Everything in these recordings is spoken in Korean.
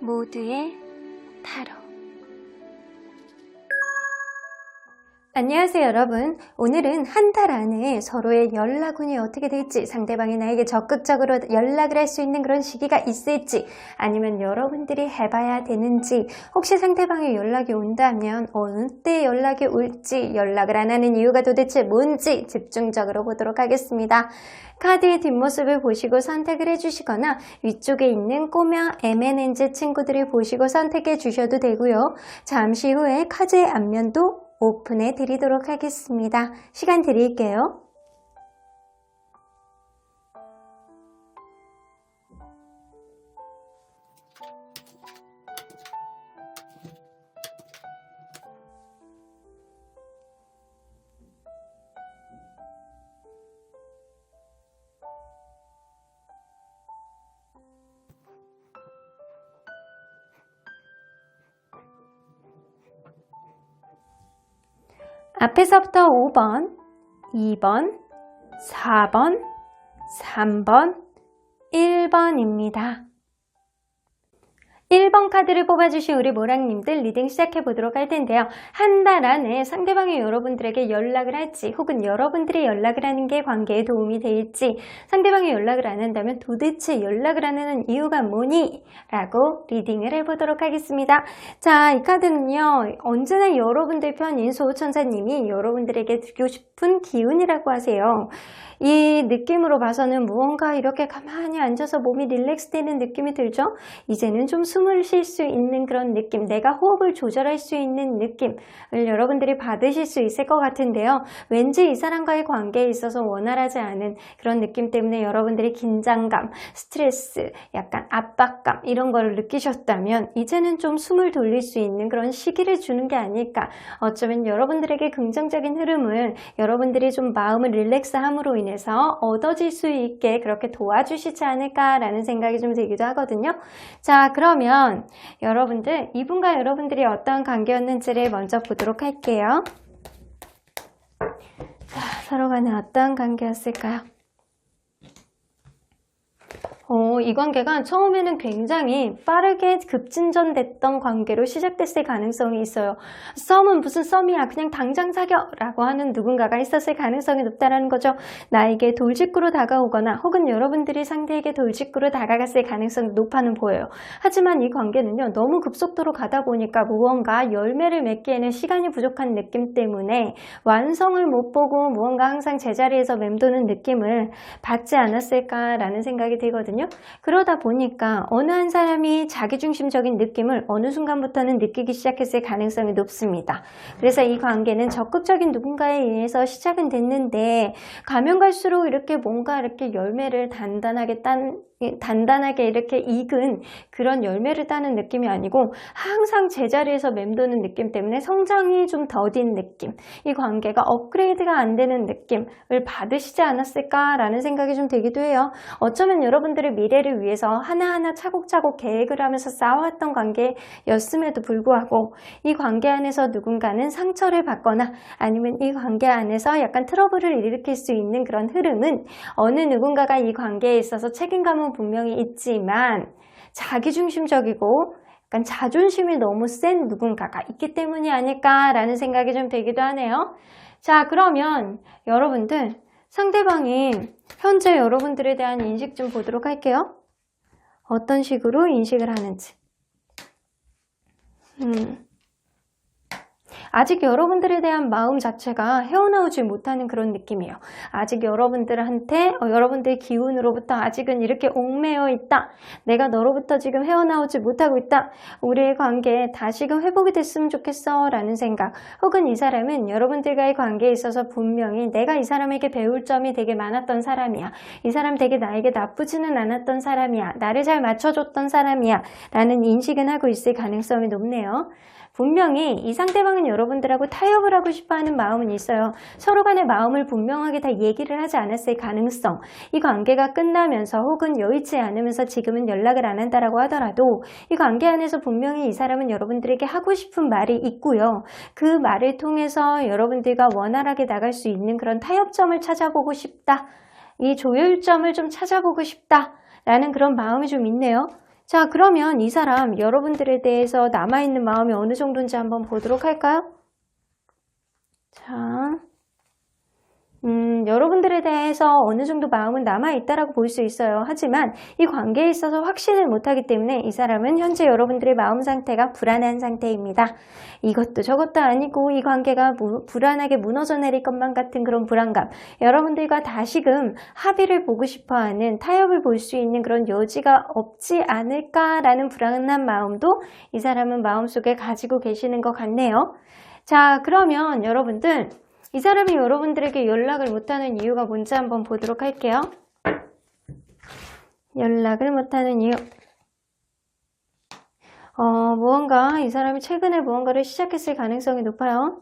모두의 타로. 안녕하세요 여러분. 오늘은 한 달 안에 서로의 연락운이 어떻게 될지, 상대방이 나에게 적극적으로 연락을 할 수 있는 그런 시기가 있을지, 아니면 여러분들이 해봐야 되는지, 혹시 상대방의 연락이 온다면 어느 때 연락이 올지, 연락을 안 하는 이유가 도대체 뭔지 집중적으로 보도록 하겠습니다. 카드의 뒷모습을 보시고 선택을 해주시거나 위쪽에 있는 꼬마 M&N즈 친구들을 보시고 선택해 주셔도 되고요. 잠시 후에 카드의 앞면도 오픈해 드리도록 하겠습니다. 시간 드릴게요. 앞에서부터 5번, 2번, 4번, 3번, 1번입니다. 1번 카드를 뽑아주신 우리 모랑님들 리딩 시작해 보도록 할 텐데요. 한 달 안에 상대방이 여러분들에게 연락을 할지, 혹은 여러분들이 연락을 하는 게 관계에 도움이 될지, 상대방이 연락을 안 한다면 도대체 연락을 안 하는 이유가 뭐니? 라고 리딩을 해보도록 하겠습니다. 자, 이 카드는요, 언제나 여러분들 편인 소천사님이 여러분들에게 주고 싶은 기운이라고 하세요. 이 느낌으로 봐서는 무언가 이렇게 가만히 앉아서 몸이 릴렉스 되는 느낌이 들죠? 이제는 좀 숨을 쉴 수 있는 그런 느낌, 내가 호흡을 조절할 수 있는 느낌을 여러분들이 받으실 수 있을 것 같은데요. 왠지 이 사람과의 관계에 있어서 원활하지 않은 그런 느낌 때문에 여러분들이 긴장감, 스트레스, 약간 압박감 이런 걸 느끼셨다면 이제는 좀 숨을 돌릴 수 있는 그런 시기를 주는 게 아닐까. 어쩌면 여러분들에게 긍정적인 흐름을 여러분들이 좀 마음을 릴렉스함으로 인해 얻어질 수 있게 그렇게 도와주시지 않을까라는 생각이 좀 들기도 하거든요. 자, 그러면 여러분들, 이분과 여러분들이 어떤 관계였는지를 먼저 보도록 할게요. 자, 서로 간에 어떤 관계였을까요? 이 관계가 처음에는 굉장히 빠르게 급진전됐던 관계로 시작됐을 가능성이 있어요. 썸은 무슨 썸이야, 그냥 당장 사겨 라고 하는 누군가가 있었을 가능성이 높다는 거죠. 나에게 돌직구로 다가오거나 혹은 여러분들이 상대에게 돌직구로 다가갔을 가능성이 높아는 보여요. 하지만 이 관계는요, 너무 급속도로 가다 보니까 무언가 열매를 맺기에는 시간이 부족한 느낌 때문에 완성을 못 보고 무언가 항상 제자리에서 맴도는 느낌을 받지 않았을까라는 생각이 들거든요. 그러다 보니까 어느 한 사람이 자기중심적인 느낌을 어느 순간부터는 느끼기 시작했을 가능성이 높습니다. 그래서 이 관계는 적극적인 누군가에 의해서 시작은 됐는데, 가면 갈수록 이렇게 뭔가 이렇게 열매를 단단하게 이렇게 익은 그런 열매를 따는 느낌이 아니고 항상 제자리에서 맴도는 느낌 때문에 성장이 좀 더딘 느낌, 이 관계가 업그레이드가 안 되는 느낌을 받으시지 않았을까라는 생각이 좀 들기도 해요. 어쩌면 여러분들의 미래를 위해서 하나하나 차곡차곡 계획을 하면서 쌓아왔던 관계였음에도 불구하고 이 관계 안에서 누군가는 상처를 받거나 아니면 이 관계 안에서 약간 트러블을 일으킬 수 있는 그런 흐름은 어느 누군가가 이 관계에 있어서 책임감은 분명히 있지만 자기중심적이고 약간 자존심이 너무 센 누군가가 있기 때문이 아닐까라는 생각이 좀 들기도 하네요. 자, 그러면 여러분들, 상대방이 현재 여러분들에 대한 인식 좀 보도록 할게요. 어떤 식으로 인식을 하는지. 아직 여러분들에 대한 마음 자체가 헤어나오지 못하는 그런 느낌이에요. 아직 여러분들한테, 여러분들의 기운으로부터 아직은 이렇게 옥매여 있다. 내가 너로부터 지금 헤어나오지 못하고 있다. 우리의 관계 다시금 회복이 됐으면 좋겠어 라는 생각. 혹은 이 사람은 여러분들과의 관계에 있어서 분명히 내가 이 사람에게 배울 점이 되게 많았던 사람이야. 이 사람 되게 나에게 나쁘지는 않았던 사람이야. 나를 잘 맞춰줬던 사람이야. 라는 인식은 하고 있을 가능성이 높네요. 분명히 이 상대방은 여러분들하고 타협을 하고 싶어하는 마음은 있어요. 서로 간의 마음을 분명하게 다 얘기를 하지 않았을 가능성, 이 관계가 끝나면서 혹은 여의치 않으면서 지금은 연락을 안 한다라고 하더라도 이 관계 안에서 분명히 이 사람은 여러분들에게 하고 싶은 말이 있고요. 그 말을 통해서 여러분들과 원활하게 나갈 수 있는 그런 타협점을 찾아보고 싶다. 이 조율점을 좀 찾아보고 싶다 라는 그런 마음이 좀 있네요. 자, 그러면 이 사람 여러분들에 대해서 남아있는 마음이 어느 정도인지 한번 보도록 할까요? 자, 여러분들에 대해서 어느 정도 마음은 남아있다라고 볼 수 있어요. 하지만 이 관계에 있어서 확신을 못하기 때문에 이 사람은 현재 여러분들의 마음 상태가 불안한 상태입니다. 이것도 저것도 아니고 이 관계가 불안하게 무너져 내릴 것만 같은 그런 불안감, 여러분들과 다시금 합의를 보고 싶어하는, 타협을 볼 수 있는 그런 여지가 없지 않을까라는 불안한 마음도 이 사람은 마음속에 가지고 계시는 것 같네요. 자, 그러면 여러분들, 이 사람이 여러분들에게 연락을 못하는 이유가 뭔지 한번 보도록 할게요. 연락을 못하는 이유. 무언가 이 사람이 최근에 무언가를 시작했을 가능성이 높아요.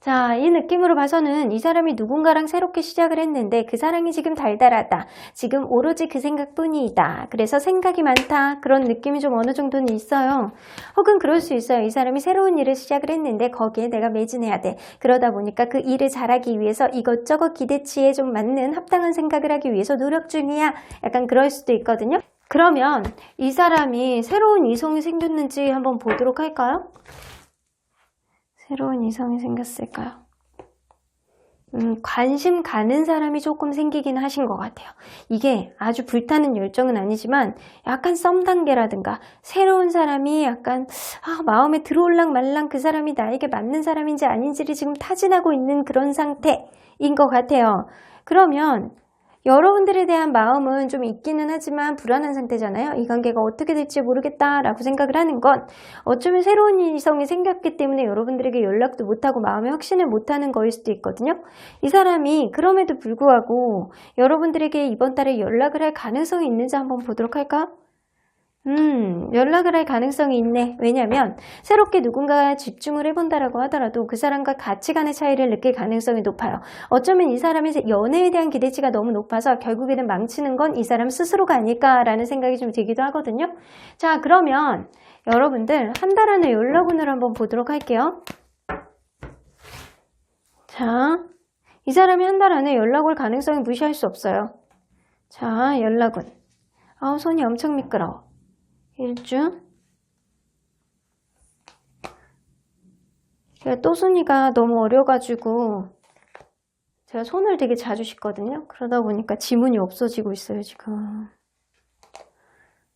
자, 이 느낌으로 봐서는 이 사람이 누군가랑 새롭게 시작을 했는데 그 사랑이 지금 달달하다. 지금 오로지 그 생각뿐이다. 그래서 생각이 많다. 그런 느낌이 좀 어느 정도는 있어요. 혹은 그럴 수 있어요. 이 사람이 새로운 일을 시작을 했는데 거기에 내가 매진해야 돼. 그러다 보니까 그 일을 잘하기 위해서 이것저것 기대치에 좀 맞는 합당한 생각을 하기 위해서 노력 중이야. 약간 그럴 수도 있거든요. 그러면 이 사람이 새로운 이성이 생겼는지 한번 보도록 할까요? 새로운 이성이 생겼을까요? 관심 가는 사람이 조금 생기긴 하신 것 같아요. 이게 아주 불타는 열정은 아니지만 약간 썸 단계라든가 새로운 사람이 약간 마음에 들어올랑 말랑 그 사람이 나에게 맞는 사람인지 아닌지를 지금 타진하고 있는 그런 상태인 것 같아요. 그러면 여러분들에 대한 마음은 좀 있기는 하지만 불안한 상태잖아요. 이 관계가 어떻게 될지 모르겠다라고 생각을 하는 건 어쩌면 새로운 이성이 생겼기 때문에 여러분들에게 연락도 못하고 마음의 확신을 못하는 거일 수도 있거든요. 이 사람이 그럼에도 불구하고 여러분들에게 이번 달에 연락을 할 가능성이 있는지 한번 보도록 할까? 연락을 할 가능성이 있네. 왜냐면 새롭게 누군가 집중을 해본다라고 하더라도 그 사람과 가치관의 차이를 느낄 가능성이 높아요. 어쩌면 이 사람의 연애에 대한 기대치가 너무 높아서 결국에는 망치는 건 이 사람 스스로가 아닐까라는 생각이 좀 들기도 하거든요. 자, 그러면 여러분들 한 달 안에 연락운을 한번 보도록 할게요. 자, 이 사람이 한 달 안에 연락 올 가능성이 무시할 수 없어요. 자, 연락운. 손이 엄청 미끄러워. 일주. 제가 또순이가 너무 어려가지고 제가 손을 되게 자주 씻거든요. 그러다 보니까 지문이 없어지고 있어요, 지금.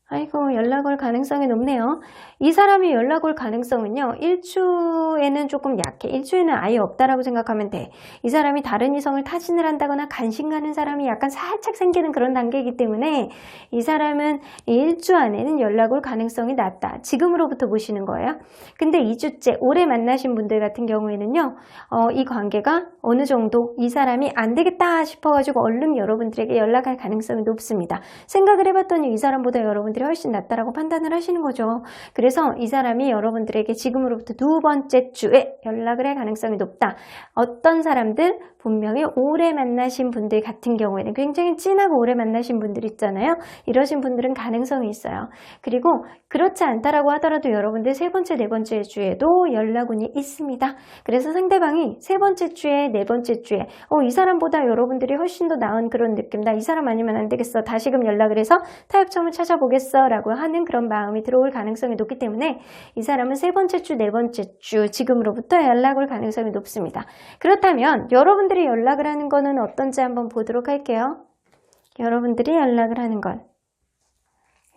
아이고, 연락 올 가능성이 높네요. 이 사람이 연락 올 가능성은요, 일주에는 조금 약해. 일주에는 아예 없다라고 생각하면 돼. 이 사람이 다른 이성을 타진을 한다거나 관심 가는 사람이 약간 살짝 생기는 그런 단계이기 때문에 이 사람은 일주 안에는 연락 올 가능성이 낮다. 지금으로부터 보시는 거예요. 근데 2주째, 오래 만나신 분들 같은 경우에는요, 이 관계가 어느 정도 이 사람이 안 되겠다 싶어가지고 얼른 여러분들에게 연락할 가능성이 높습니다. 생각을 해봤더니 이 사람보다 여러분들이 훨씬 낫다라고 판단을 하시는 거죠. 그래서 이 사람이 여러분들에게 지금으로부터 두 번째 주에 연락을 할 가능성이 높다. 어떤 사람들, 분명히 오래 만나신 분들 같은 경우에는 굉장히 진하고 오래 만나신 분들 있잖아요. 이러신 분들은 가능성이 있어요. 그리고 그렇지 않다라고 하더라도 여러분들 세 번째, 네 번째 주에도 연락운이 있습니다. 그래서 상대방이 세 번째 주에, 네 번째 주에 이 사람보다 여러분들이 훨씬 더 나은 그런 느낌, 나 이 사람 아니면 안 되겠어, 다시금 연락을 해서 타협점을 찾아보겠어 라고 하는 그런 마음이 들어올 가능성이 높기 때문에 이 사람은 세 번째 주, 네 번째 주 지금으로부터 연락 올 가능성이 높습니다. 그렇다면 여러분들이 연락을 하는 거는 어떤지 한번 보도록 할게요. 여러분들이 연락을 하는 건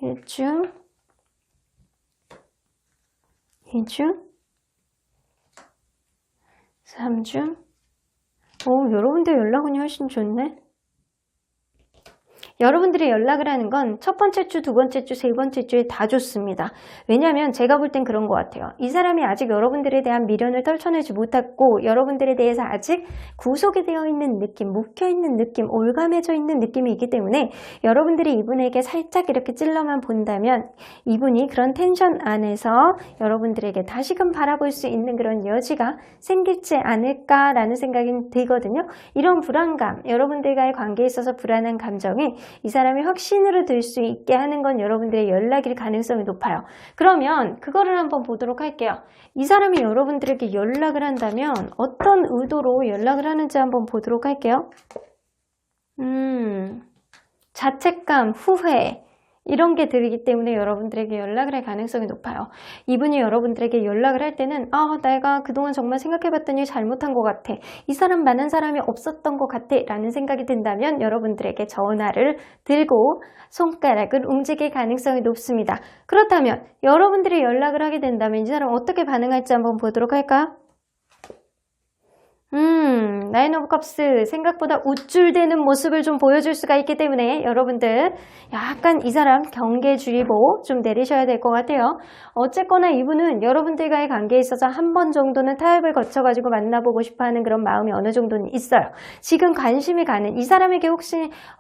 1주, 2주, 3주. 여러분들 연락운이 훨씬 좋네. 여러분들이 연락을 하는 건 첫 번째 주, 두 번째 주, 세 번째 주에 다 좋습니다. 왜냐하면 제가 볼 땐 그런 것 같아요. 이 사람이 아직 여러분들에 대한 미련을 떨쳐내지 못했고 여러분들에 대해서 아직 구속이 되어 있는 느낌, 묵혀있는 느낌, 올감해져 있는 느낌이 있기 때문에 여러분들이 이분에게 살짝 이렇게 찔러만 본다면 이분이 그런 텐션 안에서 여러분들에게 다시금 바라볼 수 있는 그런 여지가 생길지 않을까라는 생각이 들거든요. 이런 불안감, 여러분들과의 관계에 있어서 불안한 감정이 이 사람이 확신으로 들 수 있게 하는 건 여러분들의 연락일 가능성이 높아요. 그러면 그거를 한번 보도록 할게요. 이 사람이 여러분들에게 연락을 한다면 어떤 의도로 연락을 하는지 한번 보도록 할게요. 자책감, 후회 이런 게 들기 때문에 여러분들에게 연락을 할 가능성이 높아요. 이분이 여러분들에게 연락을 할 때는 내가 그동안 정말 생각해봤더니 잘못한 것 같아. 이 사람 만난 사람이 없었던 것 같아 라는 생각이 든다면 여러분들에게 전화를 들고 손가락을 움직일 가능성이 높습니다. 그렇다면 여러분들이 연락을 하게 된다면 이 사람 어떻게 반응할지 한번 보도록 할까요? 나인 오브 컵스 생각보다 우쭐대는 모습을 좀 보여줄 수가 있기 때문에 여러분들 약간 이 사람 경계주의보 좀 내리셔야 될 것 같아요. 어쨌거나 이분은 여러분들과의 관계에 있어서 한 번 정도는 타협을 거쳐가지고 만나보고 싶어하는 그런 마음이 어느 정도는 있어요. 지금 관심이 가는 이 사람에게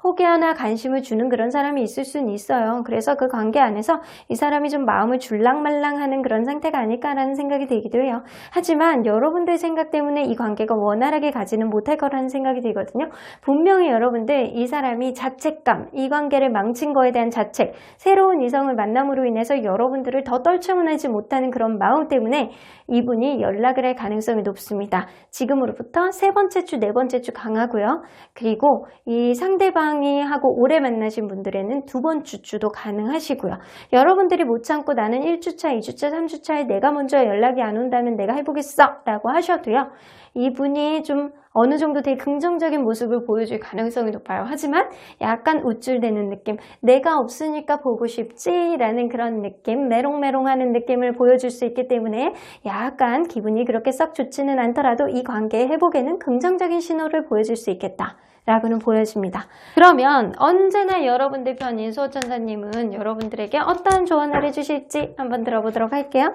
혹여나 관심을 주는 그런 사람이 있을 수는 있어요. 그래서 그 관계 안에서 이 사람이 좀 마음을 줄랑말랑하는 그런 상태가 아닐까라는 생각이 들기도 해요. 하지만 여러분들 생각 때문에 이 관계가 원활하게 가지는 못할 거라는 생각이 들거든요. 분명히 여러분들 이 사람이 자책감, 이 관계를 망친 거에 대한 자책, 새로운 이성을 만남으로 인해서 여러분들을 더 떨쳐내지 못하는 그런 마음 때문에 이분이 연락을 할 가능성이 높습니다. 지금으로부터 세 번째 주, 네 번째 주 강하고요. 그리고 이 상대방이 하고 오래 만나신 분들에는 두 번째 주도 가능하시고요. 여러분들이 못 참고 나는 1주차, 2주차, 3주차에 내가 먼저 연락이 안 온다면 내가 해보겠어 라고 하셔도요. 이분이 좀 어느 정도 되게 긍정적인 모습을 보여줄 가능성이 높아요. 하지만 약간 우쭐대는 느낌, 내가 없으니까 보고 싶지 라는 그런 느낌, 메롱메롱하는 느낌을 보여줄 수 있기 때문에 약간 기분이 그렇게 썩 좋지는 않더라도 이 관계의 회복에는 긍정적인 신호를 보여줄 수 있겠다 라고는 보여집니다. 그러면 언제나 여러분들 편인 수호천사님은 여러분들에게 어떠한 조언을 해주실지 한번 들어보도록 할게요.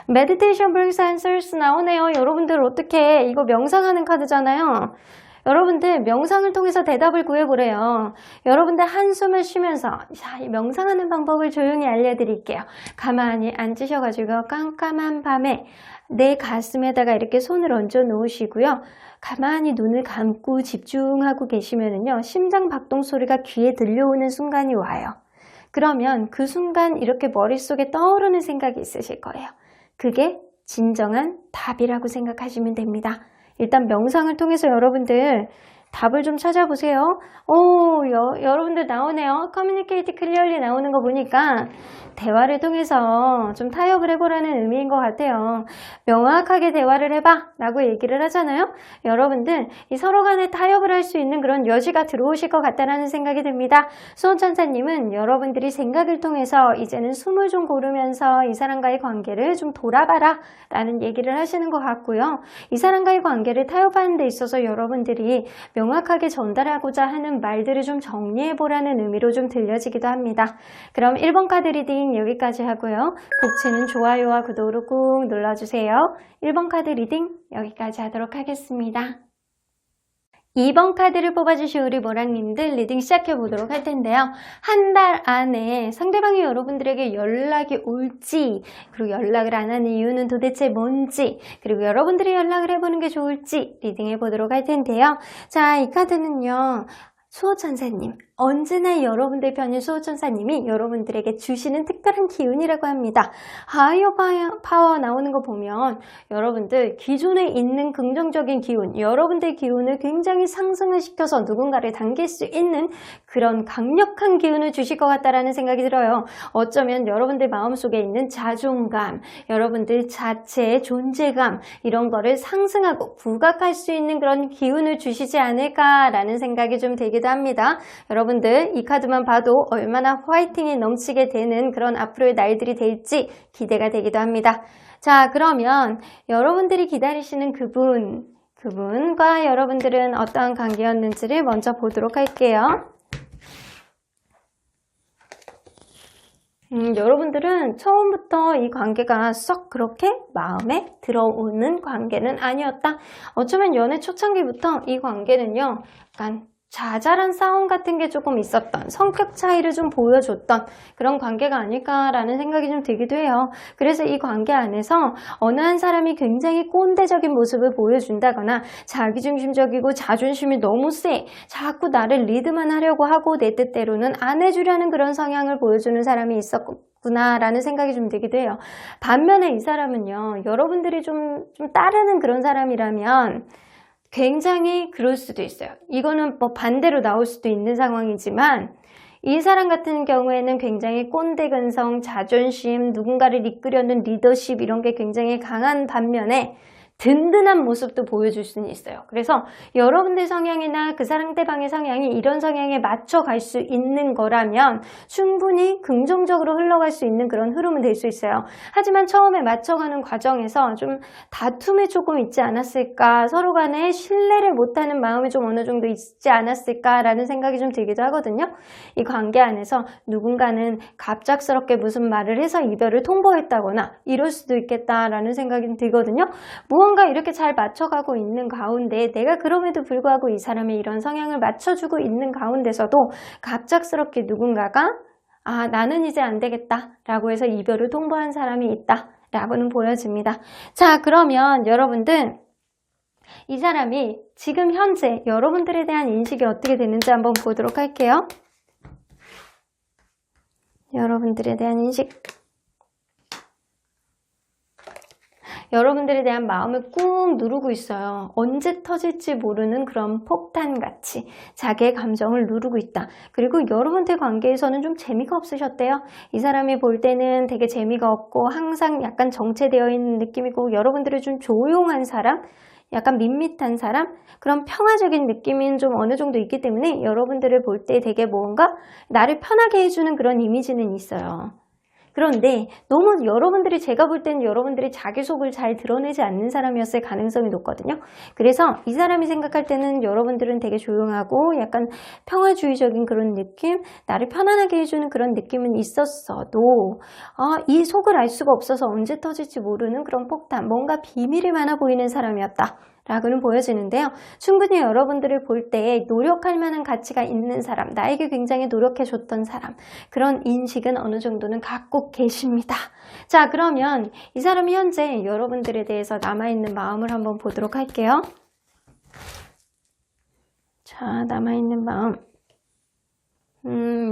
메디테이션 brings answers 나오네요. 여러분들 어떻게 이거 명상하는 카드잖아요. 여러분들 명상을 통해서 대답을 구해보래요. 여러분들 한숨을 쉬면서 이 명상하는 방법을 조용히 알려드릴게요. 가만히 앉으셔가지고 깜깜한 밤에 내 가슴에다가 이렇게 손을 얹어 놓으시고요. 가만히 눈을 감고 집중하고 계시면은요, 심장 박동 소리가 귀에 들려오는 순간이 와요. 그러면 그 순간 이렇게 머릿속에 떠오르는 생각이 있으실 거예요. 그게 진정한 답이라고 생각하시면 됩니다. 일단 명상을 통해서 여러분들 답을 좀 찾아보세요. 여러분들 나오네요. 커뮤니케이트 클리어리 나오는 거 보니까 대화를 통해서 좀 타협을 해보라는 의미인 것 같아요. 명확하게 대화를 해봐 라고 얘기를 하잖아요. 여러분들 이 서로 간에 타협을 할 수 있는 그런 여지가 들어오실 것 같다는 생각이 듭니다. 수호천사님은 여러분들이 생각을 통해서 이제는 숨을 좀 고르면서 이 사람과의 관계를 좀 돌아봐라 라는 얘기를 하시는 것 같고요. 이 사람과의 관계를 타협하는 데 있어서 여러분들이 명확하게 전달하고자 하는 말들을 좀 정리해보라는 의미로 좀 들려지기도 합니다. 그럼 1번 카드 리딩 여기까지 하고요. 복채는 좋아요와 구독으로 꾹 눌러주세요. 1번 카드 리딩 여기까지 하도록 하겠습니다. 2번 카드를 뽑아주신 우리 모랑님들 리딩 시작해보도록 할 텐데요. 한 달 안에 상대방이 여러분들에게 연락이 올지, 그리고 연락을 안 하는 이유는 도대체 뭔지, 그리고 여러분들이 연락을 해보는 게 좋을지 리딩해보도록 할 텐데요. 자, 이 카드는요. 수호천사님, 언제나 여러분들 편인 수호천사님이 여러분들에게 주시는 특별한 기운이라고 합니다. 하이어 파워 나오는 거 보면 여러분들 기존에 있는 긍정적인 기운, 여러분들 기운을 굉장히 상승을 시켜서 누군가를 당길 수 있는 그런 강력한 기운을 주실 것 같다라는 생각이 들어요. 어쩌면 여러분들 마음속에 있는 자존감, 여러분들 자체의 존재감 이런 거를 상승하고 부각할 수 있는 그런 기운을 주시지 않을까라는 생각이 좀 들기도 합니다. 여러분들 이 카드만 봐도 얼마나 화이팅이 넘치게 되는 그런 앞으로의 날들이 될지 기대가 되기도 합니다. 자, 그러면 여러분들이 기다리시는 그분과 여러분들은 어떠한 관계였는지를 먼저 보도록 할게요. 여러분들은 처음부터 이 관계가 썩 그렇게 마음에 들어오는 관계는 아니었다. 어쩌면 연애 초창기부터 이 관계는요, 약간 자잘한 싸움 같은 게 조금 있었던, 성격 차이를 좀 보여줬던 그런 관계가 아닐까라는 생각이 좀 들기도 해요. 그래서 이 관계 안에서 어느 한 사람이 굉장히 꼰대적인 모습을 보여준다거나 자기중심적이고 자존심이 너무 세, 자꾸 나를 리드만 하려고 하고 내 뜻대로는 안 해주려는 그런 성향을 보여주는 사람이 있었구나라는 생각이 좀 들기도 해요. 반면에 이 사람은요, 여러분들이 좀 따르는 그런 사람이라면 굉장히 그럴 수도 있어요. 이거는 뭐 반대로 나올 수도 있는 상황이지만 이 사람 같은 경우에는 굉장히 꼰대 근성, 자존심, 누군가를 이끌려는 리더십 이런 게 굉장히 강한 반면에 든든한 모습도 보여줄 수는 있어요. 그래서 여러분들 성향이나 그 상대방의 성향이 이런 성향에 맞춰갈 수 있는 거라면 충분히 긍정적으로 흘러갈 수 있는 그런 흐름은 될 수 있어요. 하지만 처음에 맞춰가는 과정에서 좀 다툼이 조금 있지 않았을까, 서로 간에 신뢰를 못하는 마음이 좀 어느 정도 있지 않았을까라는 생각이 좀 들기도 하거든요. 이 관계 안에서 누군가는 갑작스럽게 무슨 말을 해서 이별을 통보했다거나 이럴 수도 있겠다라는 생각이 들거든요. 무언가 이렇게 잘 맞춰가고 있는 가운데 내가 그럼에도 불구하고 이 사람의 이런 성향을 맞춰주고 있는 가운데서도 갑작스럽게 누군가가 나는 이제 안 되겠다 라고 해서 이별을 통보한 사람이 있다 라고는 보여집니다. 자, 그러면 여러분들 이 사람이 지금 현재 여러분들에 대한 인식이 어떻게 되는지 한번 보도록 할게요. 여러분들에 대한 인식, 여러분들에 대한 마음을 꾹 누르고 있어요. 언제 터질지 모르는 그런 폭탄같이 자기의 감정을 누르고 있다. 그리고 여러분들 관계에서는 좀 재미가 없으셨대요. 이 사람이 볼 때는 되게 재미가 없고 항상 약간 정체되어 있는 느낌이고 여러분들이 좀 조용한 사람, 약간 밋밋한 사람, 그런 평화적인 느낌이 좀 어느 정도 있기 때문에 여러분들을 볼 때 되게 뭔가 나를 편하게 해주는 그런 이미지는 있어요. 그런데 너무 여러분들이 제가 볼 때는 여러분들이 자기 속을 잘 드러내지 않는 사람이었을 가능성이 높거든요. 그래서 이 사람이 생각할 때는 여러분들은 되게 조용하고 약간 평화주의적인 그런 느낌, 나를 편안하게 해주는 그런 느낌은 있었어도 이 속을 알 수가 없어서 언제 터질지 모르는 그런 폭탄, 뭔가 비밀이 많아 보이는 사람이었다 라고는 보여지는데요. 충분히 여러분들을 볼 때 노력할 만한 가치가 있는 사람, 나에게 굉장히 노력해줬던 사람, 그런 인식은 어느 정도는 갖고 계십니다. 자, 그러면 이 사람이 현재 여러분들에 대해서 남아있는 마음을 한번 보도록 할게요. 자, 남아있는 마음.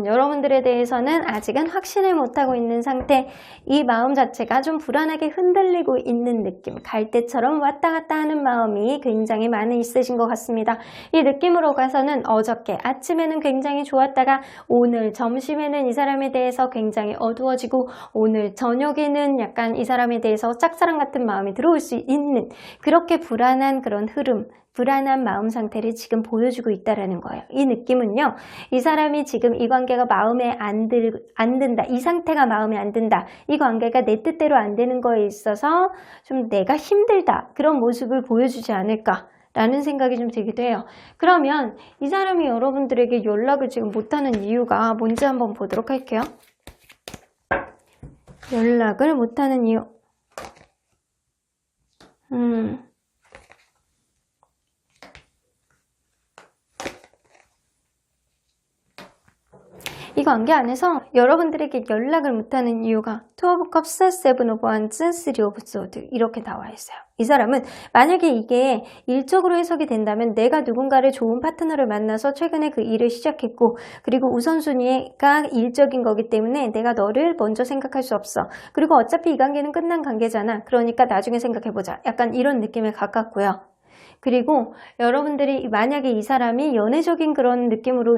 여러분들에 대해서는 아직은 확신을 못하고 있는 상태, 이 마음 자체가 좀 불안하게 흔들리고 있는 느낌, 갈대처럼 왔다 갔다 하는 마음이 굉장히 많이 있으신 것 같습니다. 이 느낌으로 가서는 어저께 아침에는 굉장히 좋았다가 오늘 점심에는 이 사람에 대해서 굉장히 어두워지고 오늘 저녁에는 약간 이 사람에 대해서 짝사랑 같은 마음이 들어올 수 있는 그렇게 불안한 그런 흐름, 불안한 마음 상태를 지금 보여주고 있다는 거예요. 이 느낌은요, 이 사람이 지금 이 관계가 마음에 안 든다, 이 상태가 마음에 안 든다, 이 관계가 내 뜻대로 안 되는 거에 있어서 좀 내가 힘들다, 그런 모습을 보여주지 않을까 라는 생각이 좀 들기도 해요. 그러면 이 사람이 여러분들에게 연락을 지금 못하는 이유가 뭔지 한번 보도록 할게요. 연락을 못하는 이유. 이 관계 안에서 여러분들에게 연락을 못하는 이유가 투 오브 컵스, 세븐 오브 원즈, 쓰리 오브 소드 이렇게 나와 있어요. 이 사람은 만약에 이게 일적으로 해석이 된다면 내가 누군가를 좋은 파트너를 만나서 최근에 그 일을 시작했고 그리고 우선순위가 일적인 거기 때문에 내가 너를 먼저 생각할 수 없어. 그리고 어차피 이 관계는 끝난 관계잖아. 그러니까 나중에 생각해보자. 약간 이런 느낌에 가깝고요. 그리고 여러분들이 만약에 이 사람이 연애적인 그런 느낌으로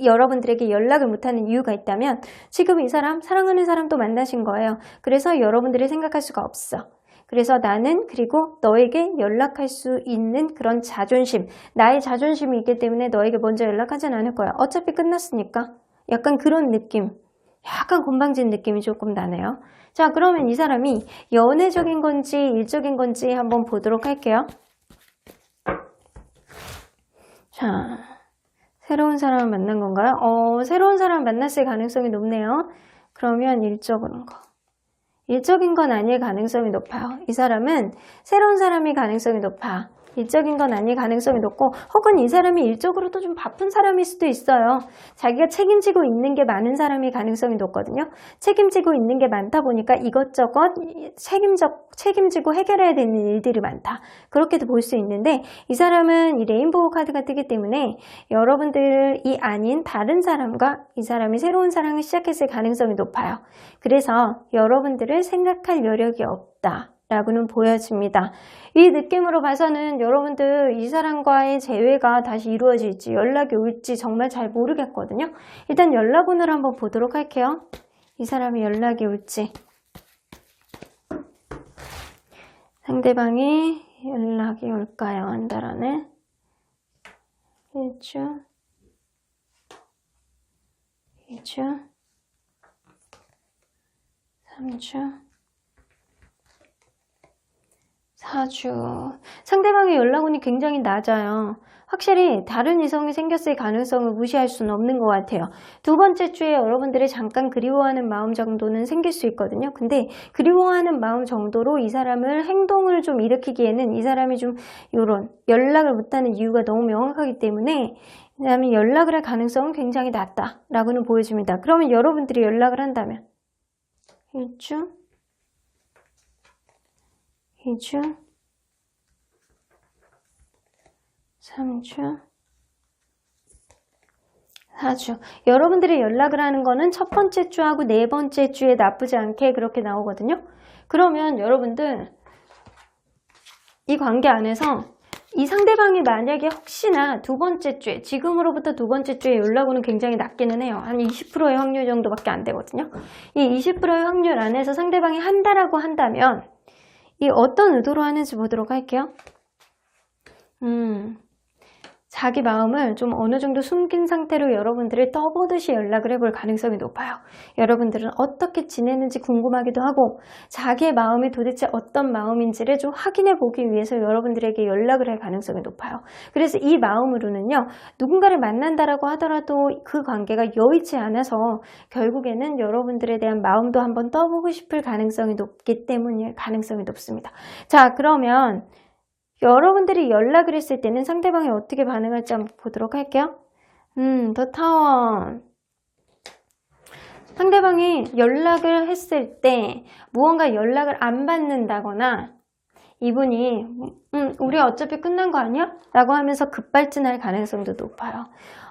여러분들에게 연락을 못하는 이유가 있다면 지금 이 사람 사랑하는 사람도 만나신 거예요. 그래서 여러분들이 생각할 수가 없어. 그래서 나는 그리고 너에게 연락할 수 있는 그런 자존심, 나의 자존심이 있기 때문에 너에게 먼저 연락하진 않을 거야. 어차피 끝났으니까. 약간 그런 느낌, 약간 건방진 느낌이 조금 나네요. 자, 그러면 이 사람이 연애적인 건지 일적인 건지 한번 보도록 할게요. 자, 새로운 사람을 만난 건가요? 새로운 사람을 만났을 가능성이 높네요. 그러면 일적인 거. 일적인 건 아닐 가능성이 높아요. 이 사람은 새로운 사람일 가능성이 높아. 일적인 건 아닐 가능성이 높고 혹은 이 사람이 일적으로도 좀 바쁜 사람일 수도 있어요. 자기가 책임지고 있는 게 많은 사람일 가능성이 높거든요. 책임지고 있는 게 많다 보니까 이것저것 책임지고 해결해야 되는 일들이 많다. 그렇게도 볼 수 있는데 이 사람은 이 레인보우 카드가 뜨기 때문에 여러분들이 아닌 다른 사람과 이 사람이 새로운 사랑을 시작했을 가능성이 높아요. 그래서 여러분들을 생각할 여력이 없다 라고는 보여집니다. 이 느낌으로 봐서는 여러분들 이 사람과의 재회가 다시 이루어질지 연락이 올지 정말 잘 모르겠거든요. 일단 연락운을 한번 보도록 할게요. 이 사람이 연락이 올지, 상대방이 연락이 올까요? 한 달 안에 1주, 2주, 3주, 4주. 상대방의 연락운이 굉장히 낮아요. 확실히 다른 이성이 생겼을 가능성을 무시할 수는 없는 것 같아요. 두 번째 주에 여러분들이 잠깐 그리워하는 마음 정도는 생길 수 있거든요. 근데 그리워하는 마음 정도로 이 사람을 행동을 좀 일으키기에는 이 사람이 좀 이런 연락을 못하는 이유가 너무 명확하기 때문에 이 사람이 연락을 할 가능성은 굉장히 낮다라고는 보여집니다. 그러면 여러분들이 연락을 한다면 1주, 2주, 3주, 4주. 여러분들이 연락을 하는 거는 첫 번째 주하고 네 번째 주에 나쁘지 않게 그렇게 나오거든요. 그러면 여러분들 이 관계 안에서 이 상대방이 만약에 혹시나 두 번째 주에, 지금으로부터 두 번째 주에 연락 오는 굉장히 낮기는 해요. 한 20%의 확률 정도밖에 안 되거든요. 이 20%의 확률 안에서 상대방이 한다라고 한다면 이 어떤 의도로 하는지 보도록 할게요. 자기 마음을 좀 어느 정도 숨긴 상태로 여러분들을 떠보듯이 연락을 해볼 가능성이 높아요. 여러분들은 어떻게 지내는지 궁금하기도 하고 자기의 마음이 도대체 어떤 마음인지를 좀 확인해 보기 위해서 여러분들에게 연락을 할 가능성이 높아요. 그래서 이 마음으로는요, 누군가를 만난다라고 하더라도 그 관계가 여의치 않아서 결국에는 여러분들에 대한 마음도 한번 떠보고 싶을 가능성이 높기 때문에 가능성이 높습니다. 자, 그러면 여러분들이 연락을 했을 때는 상대방이 어떻게 반응할지 한번 보도록 할게요. 더 타워. 상대방이 연락을 했을 때 무언가 연락을 안 받는다거나 이분이 우리 어차피 끝난 거 아니야? 라고 하면서 급발진할 가능성도 높아요.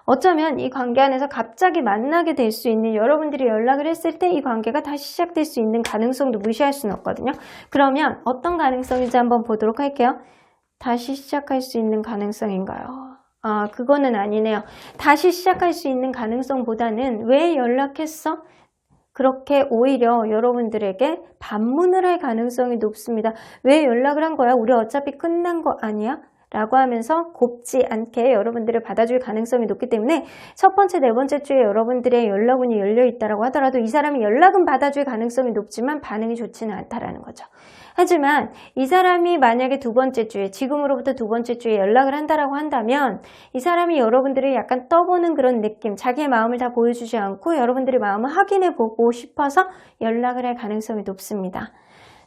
어쩌면 이 관계 안에서 갑자기 만나게 될 수 있는, 여러분들이 연락을 했을 때 이 관계가 다시 시작될 수 있는 가능성도 무시할 수는 없거든요. 그러면 어떤 가능성인지 한번 보도록 할게요. 다시 시작할 수 있는 가능성인가요? 아, 그거는 아니네요. 다시 시작할 수 있는 가능성보다는 왜 연락했어? 그렇게 오히려 여러분들에게 반문을 할 가능성이 높습니다. 왜 연락을 한 거야? 우리 어차피 끝난 거 아니야? 라고 하면서 곱지 않게 여러분들을 받아줄 가능성이 높기 때문에 첫 번째, 네 번째 주에 여러분들의 연락운이 열려 있다고 하더라도 이 사람이 연락은 받아줄 가능성이 높지만 반응이 좋지는 않다라는 거죠. 하지만 이 사람이 만약에 두 번째 주에, 지금으로부터 두 번째 주에 연락을 한다라고 한다면 이 사람이 여러분들을 약간 떠보는 그런 느낌, 자기의 마음을 다 보여주지 않고 여러분들의 마음을 확인해 보고 싶어서 연락을 할 가능성이 높습니다.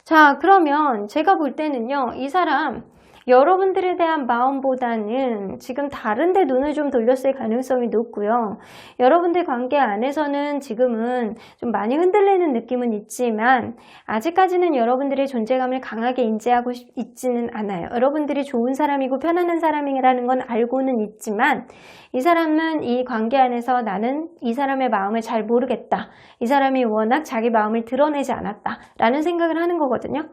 자, 그러면 제가 볼 때는요, 이 사람 여러분들에 대한 마음보다는 지금 다른 데 눈을 좀 돌렸을 가능성이 높고요. 여러분들 관계 안에서는 지금은 좀 많이 흔들리는 느낌은 있지만 아직까지는 여러분들의 존재감을 강하게 인지하고 있지는 않아요. 여러분들이 좋은 사람이고 편안한 사람이라는 건 알고는 있지만 이 사람은 이 관계 안에서 나는 이 사람의 마음을 잘 모르겠다. 이 사람이 워낙 자기 마음을 드러내지 않았다. 라는 생각을 하는 거거든요.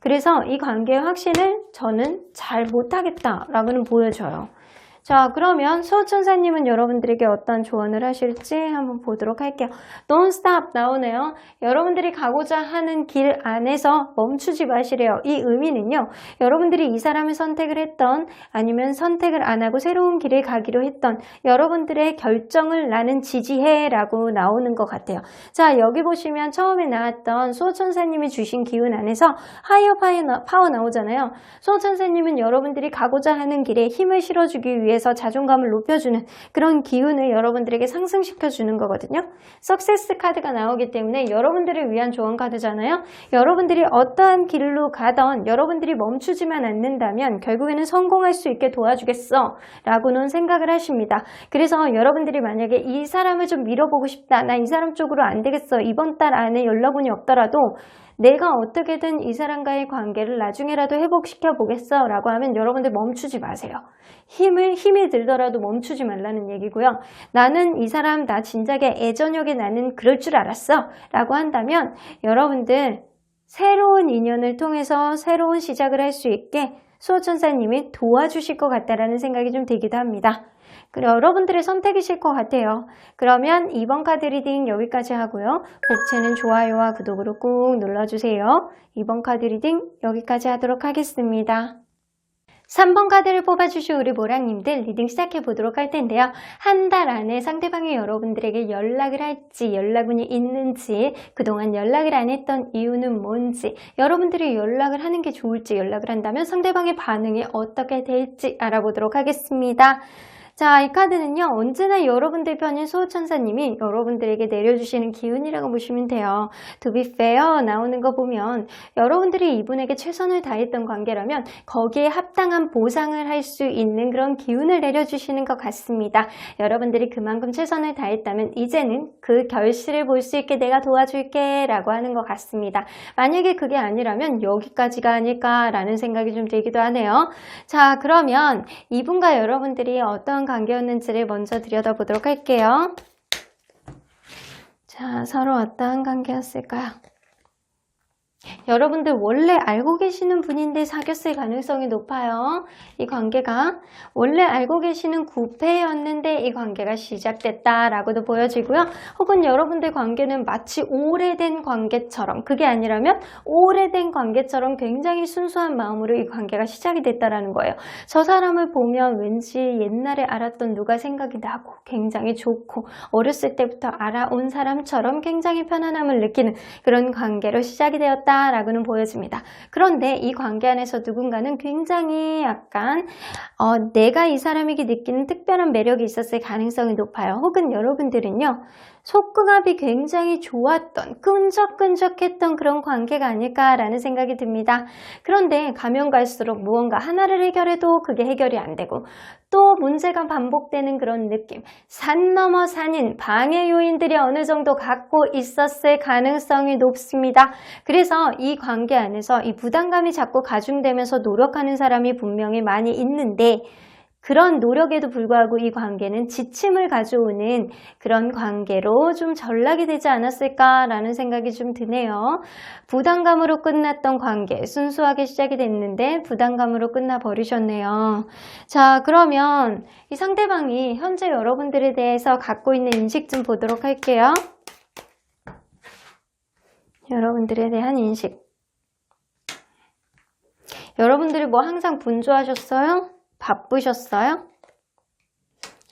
그래서 이 관계의 확신을 저는 잘 못하겠다라고는 보여져요. 자, 그러면 수호천사님은 여러분들에게 어떤 조언을 하실지 한번 보도록 할게요. Don't stop 나오네요. 여러분들이 가고자 하는 길 안에서 멈추지 마시래요. 이 의미는요, 여러분들이 이 사람을 선택을 했던 아니면 선택을 안 하고 새로운 길을 가기로 했던 여러분들의 결정을 나는 지지해라고 나오는 것 같아요. 자, 여기 보시면 처음에 나왔던 수호천사님이 주신 기운 안에서 하이어 파워 나오잖아요. 수호천사님은 여러분들이 가고자 하는 길에 힘을 실어주기 위해서 자존감을 높여주는 그런 기운을 여러분들에게 상승시켜주는 거거든요. 석세스 카드가 나오기 때문에 여러분들을 위한 조언 카드잖아요. 여러분들이 어떠한 길로 가던 여러분들이 멈추지만 않는다면 결국에는 성공할 수 있게 도와주겠어 라고는 생각을 하십니다. 그래서 여러분들이 만약에 이 사람을 좀 밀어보고 싶다, 나 이 사람 쪽으로 안 되겠어, 이번 달 안에 연락운이 없더라도 내가 어떻게든 이 사람과의 관계를 나중에라도 회복시켜 보겠어 라고 하면 여러분들 멈추지 마세요. 힘이 들더라도 멈추지 말라는 얘기고요. 나는 이 사람 나 진작에 예전역에 나는 그럴 줄 알았어 라고 한다면 여러분들 새로운 인연을 통해서 새로운 시작을 할 수 있게 수호천사님이 도와주실 것 같다라는 생각이 좀 들기도 합니다. 그리고 여러분들의 선택이실 것 같아요. 그러면 이번 카드 리딩 여기까지 하고요. 복채는 좋아요와 구독으로 꾹 눌러주세요. 이번 카드 리딩 여기까지 하도록 하겠습니다. 3번 카드를 뽑아주신 우리 모랑님들 리딩 시작해 보도록 할 텐데요. 한 달 안에 상대방이 여러분들에게 연락을 할지, 연락운이 있는지, 그동안 연락을 안 했던 이유는 뭔지, 여러분들이 연락을 하는 게 좋을지, 연락을 한다면 상대방의 반응이 어떻게 될지 알아보도록 하겠습니다. 자, 이 카드는요, 언제나 여러분들 편인 수호천사님이 여러분들에게 내려주시는 기운이라고 보시면 돼요. To be fair 나오는 거 보면 여러분들이 이분에게 최선을 다했던 관계라면 거기에 합당한 보상을 할 수 있는 그런 기운을 내려주시는 것 같습니다. 여러분들이 그만큼 최선을 다했다면 이제는 그 결실을 볼 수 있게 내가 도와줄게 라고 하는 것 같습니다. 만약에 그게 아니라면 여기까지가 아닐까라는 생각이 좀 들기도 하네요. 자, 그러면 이분과 여러분들이 어떤 관계였는지를 먼저 들여다보도록 할게요. 자, 서로 어떠한 관계였을까요? 여러분들 원래 알고 계시는 분인데 사귀었을 가능성이 높아요. 이 관계가 원래 알고 계시는 구패였는데 이 관계가 시작됐다라고도 보여지고요. 혹은 여러분들 관계는 마치 오래된 관계처럼, 그게 아니라면 오래된 관계처럼 굉장히 순수한 마음으로 이 관계가 시작이 됐다라는 거예요. 저 사람을 보면 왠지 옛날에 알았던 누가 생각이 나고 굉장히 좋고 어렸을 때부터 알아온 사람처럼 굉장히 편안함을 느끼는 그런 관계로 시작이 되었다 라고는 보여집니다. 그런데 이 관계 안에서 누군가는 굉장히 약간 내가 이 사람에게 느끼는 특별한 매력이 있었을 가능성이 높아요. 혹은 여러분들은요, 속궁합이 굉장히 좋았던, 끈적끈적했던 그런 관계가 아닐까라는 생각이 듭니다. 그런데 가면 갈수록 무언가 하나를 해결해도 그게 해결이 안 되고 또 문제가 반복되는 그런 느낌, 산 넘어 산인 방해 요인들이 어느 정도 갖고 있었을 가능성이 높습니다. 그래서 이 관계 안에서 이 부담감이 자꾸 가중되면서 노력하는 사람이 분명히 많이 있는데, 그런 노력에도 불구하고 이 관계는 지침을 가져오는 그런 관계로 좀 전락이 되지 않았을까라는 생각이 좀 드네요. 부담감으로 끝났던 관계, 순수하게 시작이 됐는데 부담감으로 끝나버리셨네요. 자, 그러면 이 상대방이 현재 여러분들에 대해서 갖고 있는 인식 좀 보도록 할게요. 여러분들에 대한 인식. 여러분들이 뭐 항상 분주하셨어요? 바쁘셨어요?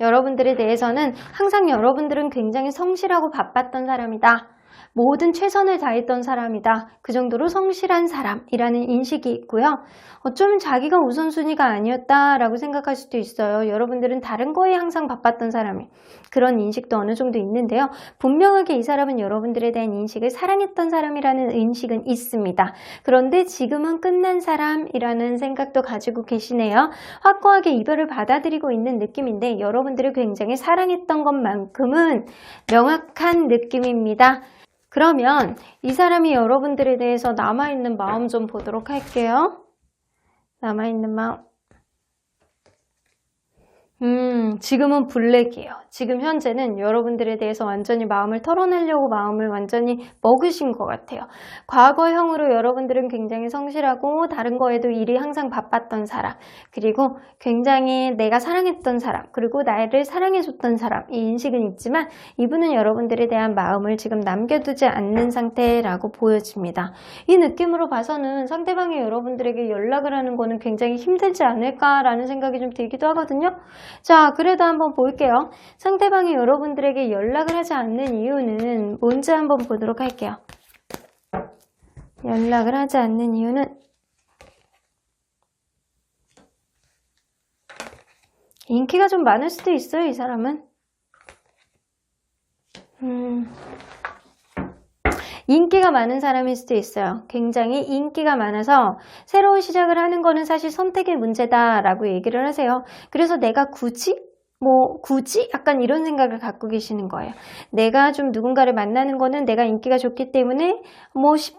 여러분들에 대해서는 항상 여러분들은 굉장히 성실하고 바빴던 사람이다. 모든 최선을 다했던 사람이다. 그 정도로 성실한 사람이라는 인식이 있고요. 어쩌면 자기가 우선순위가 아니었다라고 생각할 수도 있어요. 여러분들은 다른 거에 항상 바빴던 사람이. 그런 인식도 어느 정도 있는데요. 분명하게 이 사람은 여러분들에 대한 인식을 사랑했던 사람이라는 인식은 있습니다. 그런데 지금은 끝난 사람이라는 생각도 가지고 계시네요. 확고하게 이별을 받아들이고 있는 느낌인데 여러분들을 굉장히 사랑했던 것만큼은 명확한 느낌입니다. 그러면 이 사람이 여러분들에 대해서 남아있는 마음 좀 보도록 할게요. 남아있는 마음. 지금은 블랙이에요. 지금 현재는 여러분들에 대해서 완전히 마음을 털어내려고 마음을 완전히 먹으신 것 같아요. 과거형으로 여러분들은 굉장히 성실하고 다른 거에도 일이 항상 바빴던 사람, 그리고 굉장히 내가 사랑했던 사람, 그리고 나를 사랑해줬던 사람, 이 인식은 있지만 이분은 여러분들에 대한 마음을 지금 남겨두지 않는 상태라고 보여집니다. 이 느낌으로 봐서는 상대방이 여러분들에게 연락을 하는 거는 굉장히 힘들지 않을까라는 생각이 좀 들기도 하거든요. 자, 그래도 한번 볼게요. 상대방이 여러분들에게 연락을 하지 않는 이유는 뭔지 한번 보도록 할게요. 연락을 하지 않는 이유는 인기가 좀 많을 수도 있어요, 이 사람은. 인기가 많은 사람일 수도 있어요. 굉장히 인기가 많아서 새로운 시작을 하는 거는 사실 선택의 문제다라고 얘기를 하세요. 그래서 내가 굳이 약간 이런 생각을 갖고 계시는 거예요. 내가 좀 누군가를 만나는 거는 내가 인기가 좋기 때문에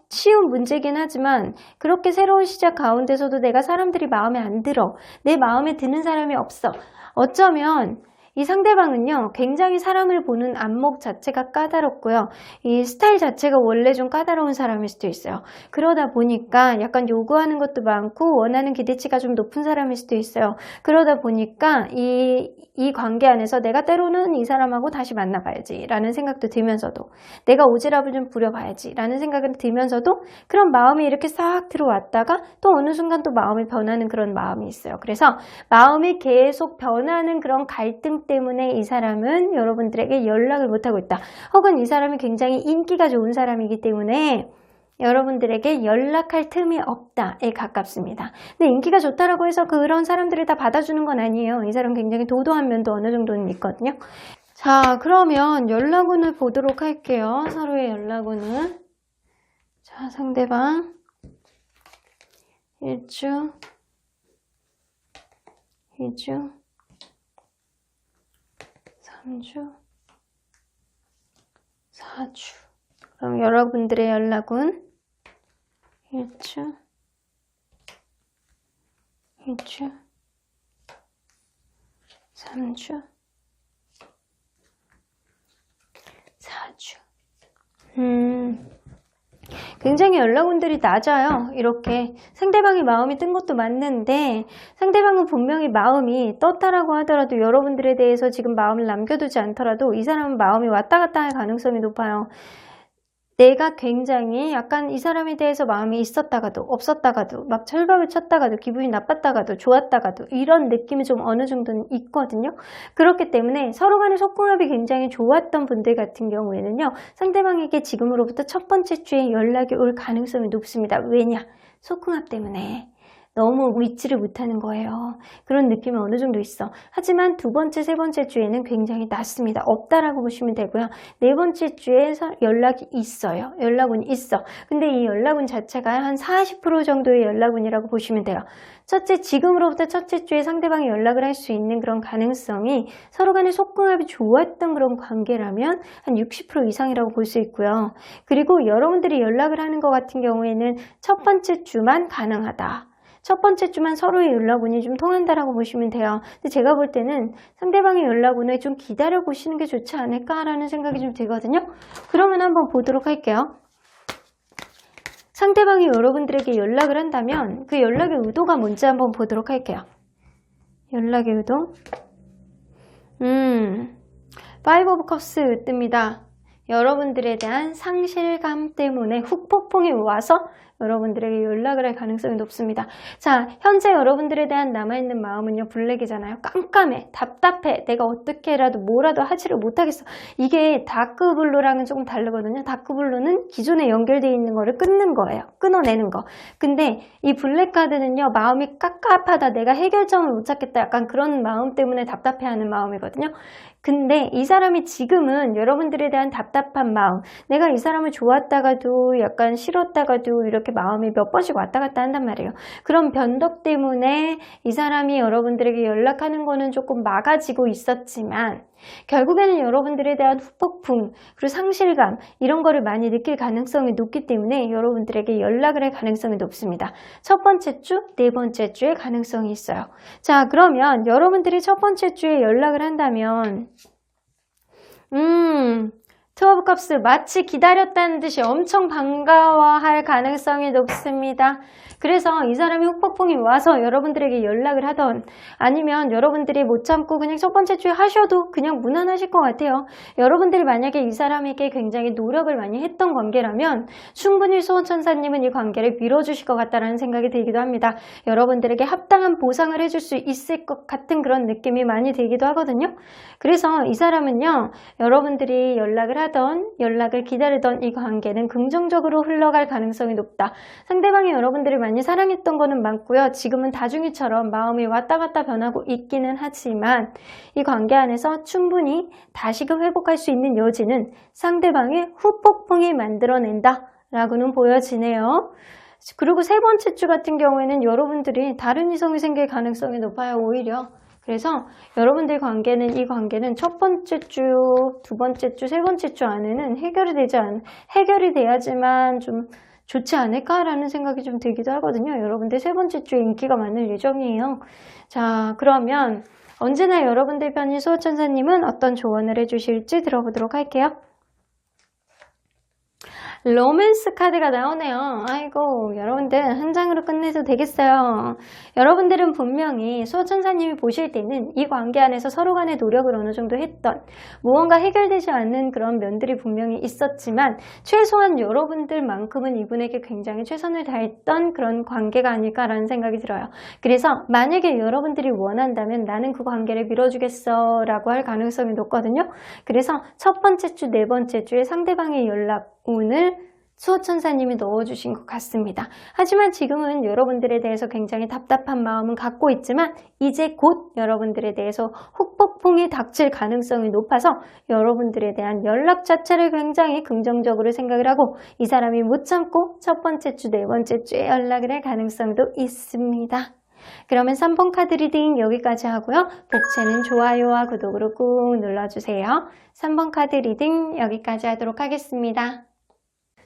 쉬운 문제긴 하지만 그렇게 새로운 시작 가운데서도 내가 사람들이 마음에 안 들어. 내 마음에 드는 사람이 없어. 어쩌면 이 상대방은요, 굉장히 사람을 보는 안목 자체가 까다롭고요. 이 스타일 자체가 원래 좀 까다로운 사람일 수도 있어요. 그러다 보니까 약간 요구하는 것도 많고 원하는 기대치가 좀 높은 사람일 수도 있어요. 그러다 보니까 이 관계 안에서 내가 때로는 이 사람하고 다시 만나봐야지 라는 생각도 들면서도, 내가 오지랖을 좀 부려봐야지 라는 생각이 들면서도 그런 마음이 이렇게 싹 들어왔다가 또 어느 순간 또 마음이 변하는 그런 마음이 있어요. 그래서 마음이 계속 변하는 그런 갈등 때문에 이 사람은 여러분들에게 연락을 못하고 있다. 혹은 이 사람이 굉장히 인기가 좋은 사람이기 때문에 여러분들에게 연락할 틈이 없다에 가깝습니다. 근데 인기가 좋다라고 해서 그런 사람들을 다 받아주는 건 아니에요. 이 사람 굉장히 도도한 면도 어느 정도는 있거든요. 자, 그러면 연락운을 보도록 할게요. 서로의 연락운을. 자, 상대방 1주, 2주, 3주, 4주. 그럼 여러분들의 연락운 1주, 2주, 3주, 4주. 굉장히 연락운들이 낮아요. 이렇게 상대방이 마음이 뜬 것도 맞는데 상대방은 분명히 마음이 떴다라고 하더라도 여러분들에 대해서 지금 마음을 남겨두지 않더라도 이 사람은 마음이 왔다 갔다 할 가능성이 높아요. 내가 굉장히 약간 이 사람에 대해서 마음이 있었다가도 없었다가도 막 철벽을 쳤다가도 기분이 나빴다가도 좋았다가도 이런 느낌이 좀 어느 정도는 있거든요. 그렇기 때문에 서로 간의 속궁합이 굉장히 좋았던 분들 같은 경우에는요. 상대방에게 지금으로부터 첫 번째 주에 연락이 올 가능성이 높습니다. 왜냐? 속궁합 때문에. 너무 믿지를 못하는 거예요. 그런 느낌이 어느 정도 있어. 하지만 두 번째, 세 번째 주에는 굉장히 낮습니다. 없다라고 보시면 되고요. 네 번째 주에 연락이 있어요. 연락운이 있어. 근데 이 연락운 자체가 한 40% 정도의 연락운이라고 보시면 돼요. 지금으로부터 첫째 주에 상대방이 연락을 할 수 있는 그런 가능성이 서로 간의 속궁합이 좋았던 그런 관계라면 한 60% 이상이라고 볼 수 있고요. 그리고 여러분들이 연락을 하는 것 같은 경우에는 첫 번째 주만 가능하다. 첫 번째 주만 서로의 연락운이 좀 통한다라고 보시면 돼요. 근데 제가 볼 때는 상대방의 연락운을 좀 기다려 보시는 게 좋지 않을까라는 생각이 좀 들거든요. 그러면 한번 보도록 할게요. 상대방이 여러분들에게 연락을 한다면 그 연락의 의도가 뭔지 한번 보도록 할게요. 연락의 의도. 파이브 오브 컵스 뜹니다. 여러분들에 대한 상실감 때문에 후폭풍이 와서 여러분들에게 연락을 할 가능성이 높습니다. 자, 현재 여러분들에 대한 남아있는 마음은요, 블랙이잖아요. 깜깜해, 답답해, 내가 어떻게라도 뭐라도 하지를 못하겠어. 이게 다크블루랑은 조금 다르거든요. 다크블루는 기존에 연결되어 있는 거를 끊는 거예요. 끊어내는 거. 근데 이 블랙 카드는요, 마음이 깝깝하다, 내가 해결점을 못 찾겠다, 약간 그런 마음 때문에 답답해하는 마음이거든요. 근데 이 사람이 지금은 여러분들에 대한 답답한 마음, 내가 이 사람을 좋았다가도 약간 싫었다가도 이렇게 마음이 몇 번씩 왔다 갔다 한단 말이에요. 그런 변덕 때문에 이 사람이 여러분들에게 연락하는 거는 조금 막아지고 있었지만 결국에는 여러분들에 대한 후폭풍 그리고 상실감 이런 거를 많이 느낄 가능성이 높기 때문에 여러분들에게 연락을 할 가능성이 높습니다. 첫 번째 주, 네 번째 주에 가능성이 있어요. 자, 그러면 여러분들이 첫 번째 주에 연락을 한다면 투 오브 컵스 마치 기다렸다는 듯이 엄청 반가워할 가능성이 높습니다. 그래서 이 사람이 후폭풍이 와서 여러분들에게 연락을 하던 아니면 여러분들이 못 참고 그냥 첫 번째 주에 하셔도 그냥 무난하실 것 같아요. 여러분들이 만약에 이 사람에게 굉장히 노력을 많이 했던 관계라면 충분히 수호천사님은 이 관계를 밀어주실 것 같다는 생각이 들기도 합니다. 여러분들에게 합당한 보상을 해줄 수 있을 것 같은 그런 느낌이 많이 들기도 하거든요. 그래서 이 사람은요, 여러분들이 연락을 하던 연락을 기다리던 이 관계는 긍정적으로 흘러갈 가능성이 높다. 상대방이 여러분들을 많이 사랑했던 거는 많고요. 지금은 다중이처럼 마음이 왔다 갔다 변하고 있기는 하지만 이 관계 안에서 충분히 다시금 회복할 수 있는 여지는 상대방의 후폭풍이 만들어낸다 라고는 보여지네요. 그리고 세 번째 주 같은 경우에는 여러분들이 다른 이성이 생길 가능성이 높아요. 오히려. 그래서 여러분들 관계는 이 관계는 첫 번째 주, 두 번째 주, 세 번째 주 안에는 해결이 돼야지만 좀 좋지 않을까라는 생각이 좀 들기도 하거든요. 여러분들 세 번째 주에 인기가 많을 예정이에요. 자, 그러면 언제나 여러분들 편인 수호천사님은 어떤 조언을 해주실지 들어보도록 할게요. 로맨스 카드가 나오네요. 아이고, 여러분들 한 장으로 끝내도 되겠어요. 여러분들은 분명히 수호천사님이 보실 때는 이 관계 안에서 서로 간의 노력을 어느 정도 했던, 무언가 해결되지 않는 그런 면들이 분명히 있었지만 최소한 여러분들만큼은 이분에게 굉장히 최선을 다했던 그런 관계가 아닐까라는 생각이 들어요. 그래서 만약에 여러분들이 원한다면 나는 그 관계를 밀어주겠어 라고 할 가능성이 높거든요. 그래서 첫 번째 주, 네 번째 주에 상대방의 연락 운을 수호천사님이 넣어주신 것 같습니다. 하지만 지금은 여러분들에 대해서 굉장히 답답한 마음은 갖고 있지만 이제 곧 여러분들에 대해서 후폭풍이 닥칠 가능성이 높아서 여러분들에 대한 연락 자체를 굉장히 긍정적으로 생각을 하고 이 사람이 못 참고 첫 번째 주, 네 번째 주에 연락을 할 가능성도 있습니다. 그러면 3번 카드 리딩 여기까지 하고요. 복채는 좋아요와 구독으로 꾹 눌러주세요. 3번 카드 리딩 여기까지 하도록 하겠습니다.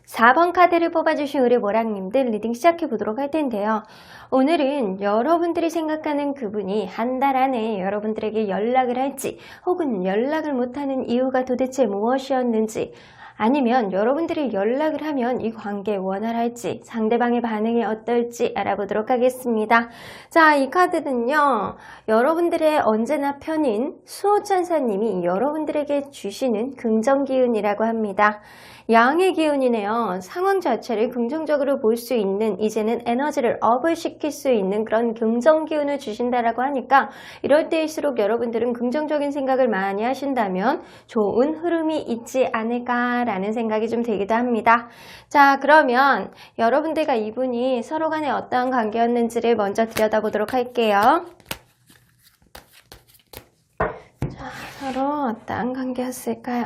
4번 카드를 뽑아주신 우리 모랑님들 리딩 시작해보도록 할 텐데요. 오늘은 여러분들이 생각하는 그분이 한 달 안에 여러분들에게 연락을 할지 혹은 연락을 못하는 이유가 도대체 무엇이었는지 아니면 여러분들이 연락을 하면 이 관계 원활할지 상대방의 반응이 어떨지 알아보도록 하겠습니다. 자, 이 카드는요. 여러분들의 언제나 편인 수호천사님이 여러분들에게 주시는 긍정 기운이라고 합니다. 양의 기운이네요. 상황 자체를 긍정적으로 볼 수 있는 이제는 에너지를 업을 시킬 수 있는 그런 긍정 기운을 주신다라고 하니까 이럴 때일수록 여러분들은 긍정적인 생각을 많이 하신다면 좋은 흐름이 있지 않을까라는 생각이 좀 들기도 합니다. 자, 그러면 여러분들과 이분이 서로 간에 어떠한 관계였는지를 먼저 들여다보도록 할게요. 자, 서로 어떠한 관계였을까요?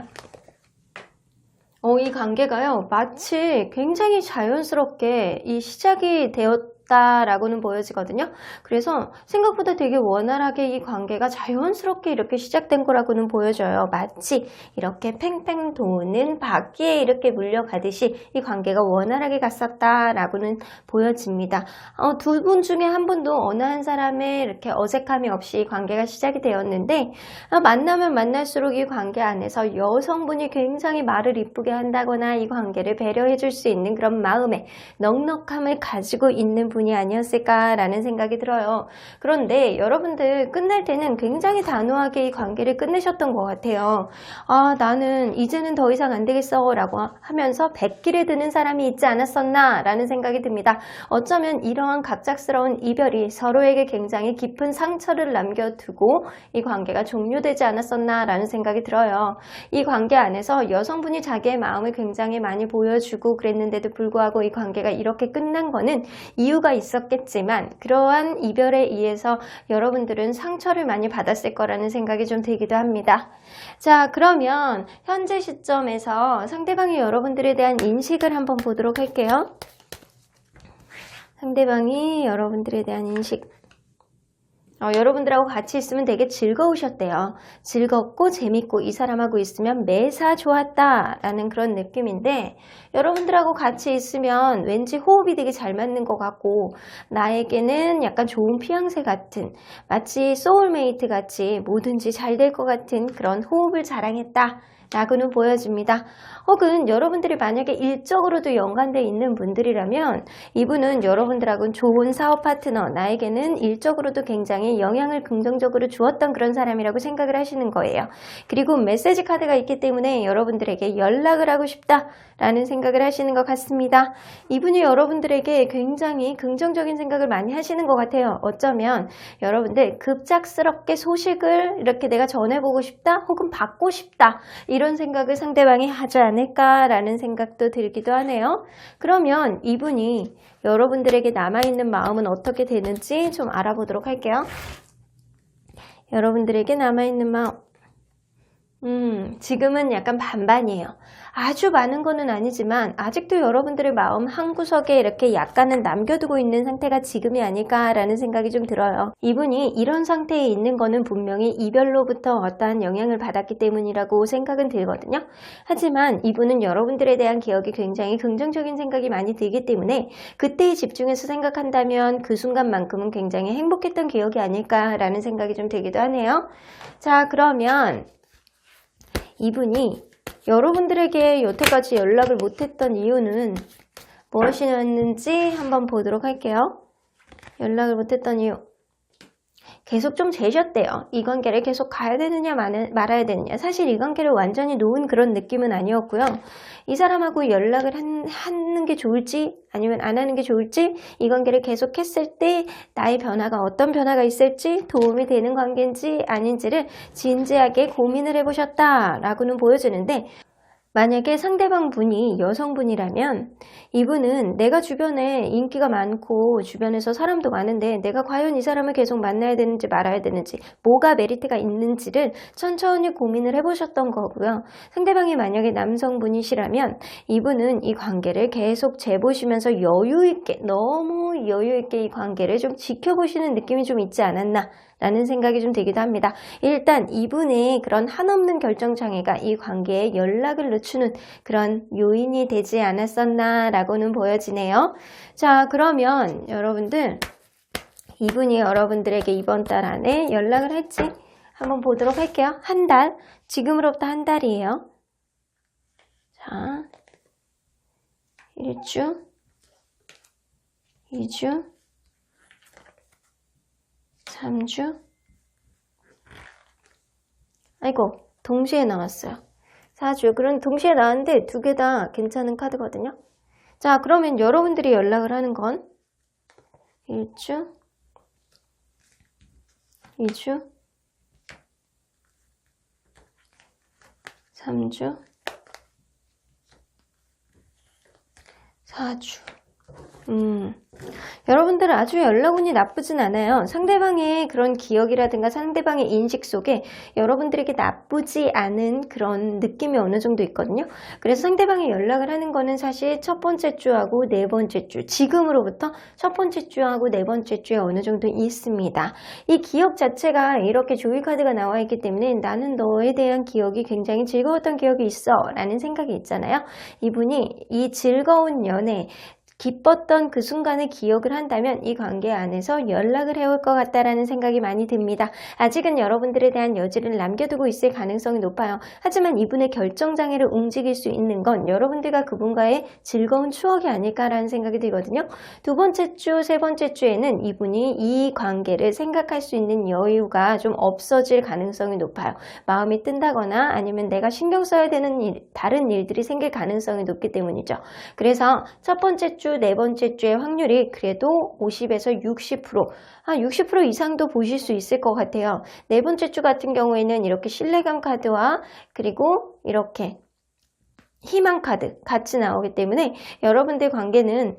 이 관계가요, 마치 굉장히 자연스럽게 이 시작이 되었다라고는 보여지거든요. 그래서 생각보다 되게 원활하게 이 관계가 자연스럽게 이렇게 시작된 거라고는 보여져요. 마치 이렇게 팽팽 도는 바퀴에 이렇게 물려가듯이 이 관계가 원활하게 갔었다라고는 보여집니다. 두 분 중에 한 분도 어느 한 사람의 이렇게 어색함이 없이 관계가 시작이 되었는데 만나면 만날수록 이 관계 안에서 여성분이 굉장히 말을 이쁘게 한다거나 이 관계를 배려해 줄 수 있는 그런 마음의 넉넉함을 가지고 있는 분이 아니었을까라는 생각이 들어요. 그런데 여러분들 끝날 때는 굉장히 단호하게 이 관계를 끝내셨던 것 같아요. 나는 이제는 더 이상 안 되겠어 라고 하면서 백기를 드는 사람이 있지 않았었나 라는 생각이 듭니다. 어쩌면 이러한 갑작스러운 이별이 서로에게 굉장히 깊은 상처를 남겨두고 이 관계가 종료되지 않았었나 라는 생각이 들어요. 이 관계 안에서 여성분이 자기의 마음을 굉장히 많이 보여주고 그랬는데도 불구하고 이 관계가 이렇게 끝난 거는 이유가 있었겠지만 그러한 이별에 의해서 여러분들은 상처를 많이 받았을 거라는 생각이 좀 들기도 합니다. 자, 그러면 현재 시점에서 상대방이 여러분들에 대한 인식을 한번 보도록 할게요. 상대방이 여러분들에 대한 인식. 여러분들하고 같이 있으면 되게 즐거우셨대요. 즐겁고 재밌고 이 사람하고 있으면 매사 좋았다 라는 그런 느낌인데 여러분들하고 같이 있으면 왠지 호흡이 되게 잘 맞는 것 같고 나에게는 약간 좋은 피앙새 같은 마치 소울메이트 같이 뭐든지 잘 될 것 같은 그런 호흡을 자랑했다 라고는 보여집니다. 혹은 여러분들이 만약에 일적으로도 연관되어 있는 분들이라면 이분은 여러분들하고는 좋은 사업 파트너, 나에게는 일적으로도 굉장히 영향을 긍정적으로 주었던 그런 사람이라고 생각을 하시는 거예요. 그리고 메시지 카드가 있기 때문에 여러분들에게 연락을 하고 싶다라는 생각을 하시는 것 같습니다. 이분이 여러분들에게 굉장히 긍정적인 생각을 많이 하시는 것 같아요. 어쩌면 여러분들 급작스럽게 소식을 이렇게 내가 전해보고 싶다 혹은 받고 싶다 이런 생각을 상대방이 하지 않을까라는 생각도 들기도 하네요. 그러면 이분이 여러분들에게 남아있는 마음은 어떻게 되는지 좀 알아보도록 할게요. 여러분들에게 남아있는 마음. 지금은 약간 반반이에요. 아주 많은 거는 아니지만 아직도 여러분들의 마음 한구석에 이렇게 약간은 남겨두고 있는 상태가 지금이 아닐까라는 생각이 좀 들어요. 이분이 이런 상태에 있는 거는 분명히 이별로부터 어떠한 영향을 받았기 때문이라고 생각은 들거든요. 하지만 이분은 여러분들에 대한 기억이 굉장히 긍정적인 생각이 많이 들기 때문에 그때에 집중해서 생각한다면 그 순간만큼은 굉장히 행복했던 기억이 아닐까라는 생각이 좀 들기도 하네요. 자, 그러면 이분이 여러분들에게 여태까지 연락을 못했던 이유는 무엇이었는지 한번 보도록 할게요. 연락을 못했던 이유. 계속 좀 재셨대요. 이 관계를 계속 가야 되느냐 말아야 되느냐. 사실 이 관계를 완전히 놓은 그런 느낌은 아니었고요. 이 사람하고 연락을 하는 게 좋을지 아니면 안 하는 게 좋을지, 이 관계를 계속 했을 때 나의 변화가 어떤 변화가 있을지, 도움이 되는 관계인지 아닌지를 진지하게 고민을 해보셨다라고는 보여지는데, 만약에 상대방 분이 여성분이라면 이분은 내가 주변에 인기가 많고 주변에서 사람도 많은데 내가 과연 이 사람을 계속 만나야 되는지 말아야 되는지, 뭐가 메리트가 있는지를 천천히 고민을 해보셨던 거고요. 상대방이 만약에 남성분이시라면 이분은 이 관계를 계속 재보시면서 여유있게, 너무 여유있게 이 관계를 좀 지켜보시는 느낌이 좀 있지 않았나 라는 생각이 좀 들기도 합니다. 일단 이분의 그런 한없는 결정장애가 이 관계에 연락을 늦추는 그런 요인이 되지 않았었나 라고는 보여지네요. 자, 그러면 여러분들, 이분이 여러분들에게 이번 달 안에 연락을 할지 한번 보도록 할게요. 한 달, 지금으로부터 한 달이에요. 자, 1주, 2주, 3주. 아이고, 동시에 나왔어요. 4주. 그럼 동시에 나왔는데 두 개 다 괜찮은 카드거든요. 자, 그러면 여러분들이 연락을 하는 건 1주, 2주, 3주, 4주. 여러분들은 아주 연락운이 나쁘진 않아요. 상대방의 그런 기억이라든가 상대방의 인식 속에 여러분들에게 나쁘지 않은 그런 느낌이 어느 정도 있거든요. 그래서 상대방이 연락을 하는 거는 사실 첫 번째 주하고 네 번째 주, 지금으로부터 첫 번째 주하고 네 번째 주에 어느 정도 있습니다. 이 기억 자체가 이렇게 조이 카드가 나와 있기 때문에 나는 너에 대한 기억이 굉장히 즐거웠던 기억이 있어 라는 생각이 있잖아요. 이분이 이 즐거운 연애, 기뻤던 그 순간을 기억을 한다면 이 관계 안에서 연락을 해올 것 같다라는 생각이 많이 듭니다. 아직은 여러분들에 대한 여지를 남겨두고 있을 가능성이 높아요. 하지만 이분의 결정장애를 움직일 수 있는 건 여러분들과 그분과의 즐거운 추억이 아닐까라는 생각이 들거든요. 두 번째 주, 세 번째 주에는 이분이 이 관계를 생각할 수 있는 여유가 좀 없어질 가능성이 높아요. 마음이 뜬다거나 아니면 내가 신경 써야 되는 다른 일들이 생길 가능성이 높기 때문이죠. 그래서 첫 번째 주, 네 번째 주의 확률이 그래도 50에서 60%, 한 60% 이상도 보실 수 있을 것 같아요. 네 번째 주 같은 경우에는 이렇게 신뢰감 카드와 그리고 이렇게 희망 카드 같이 나오기 때문에 여러분들 관계는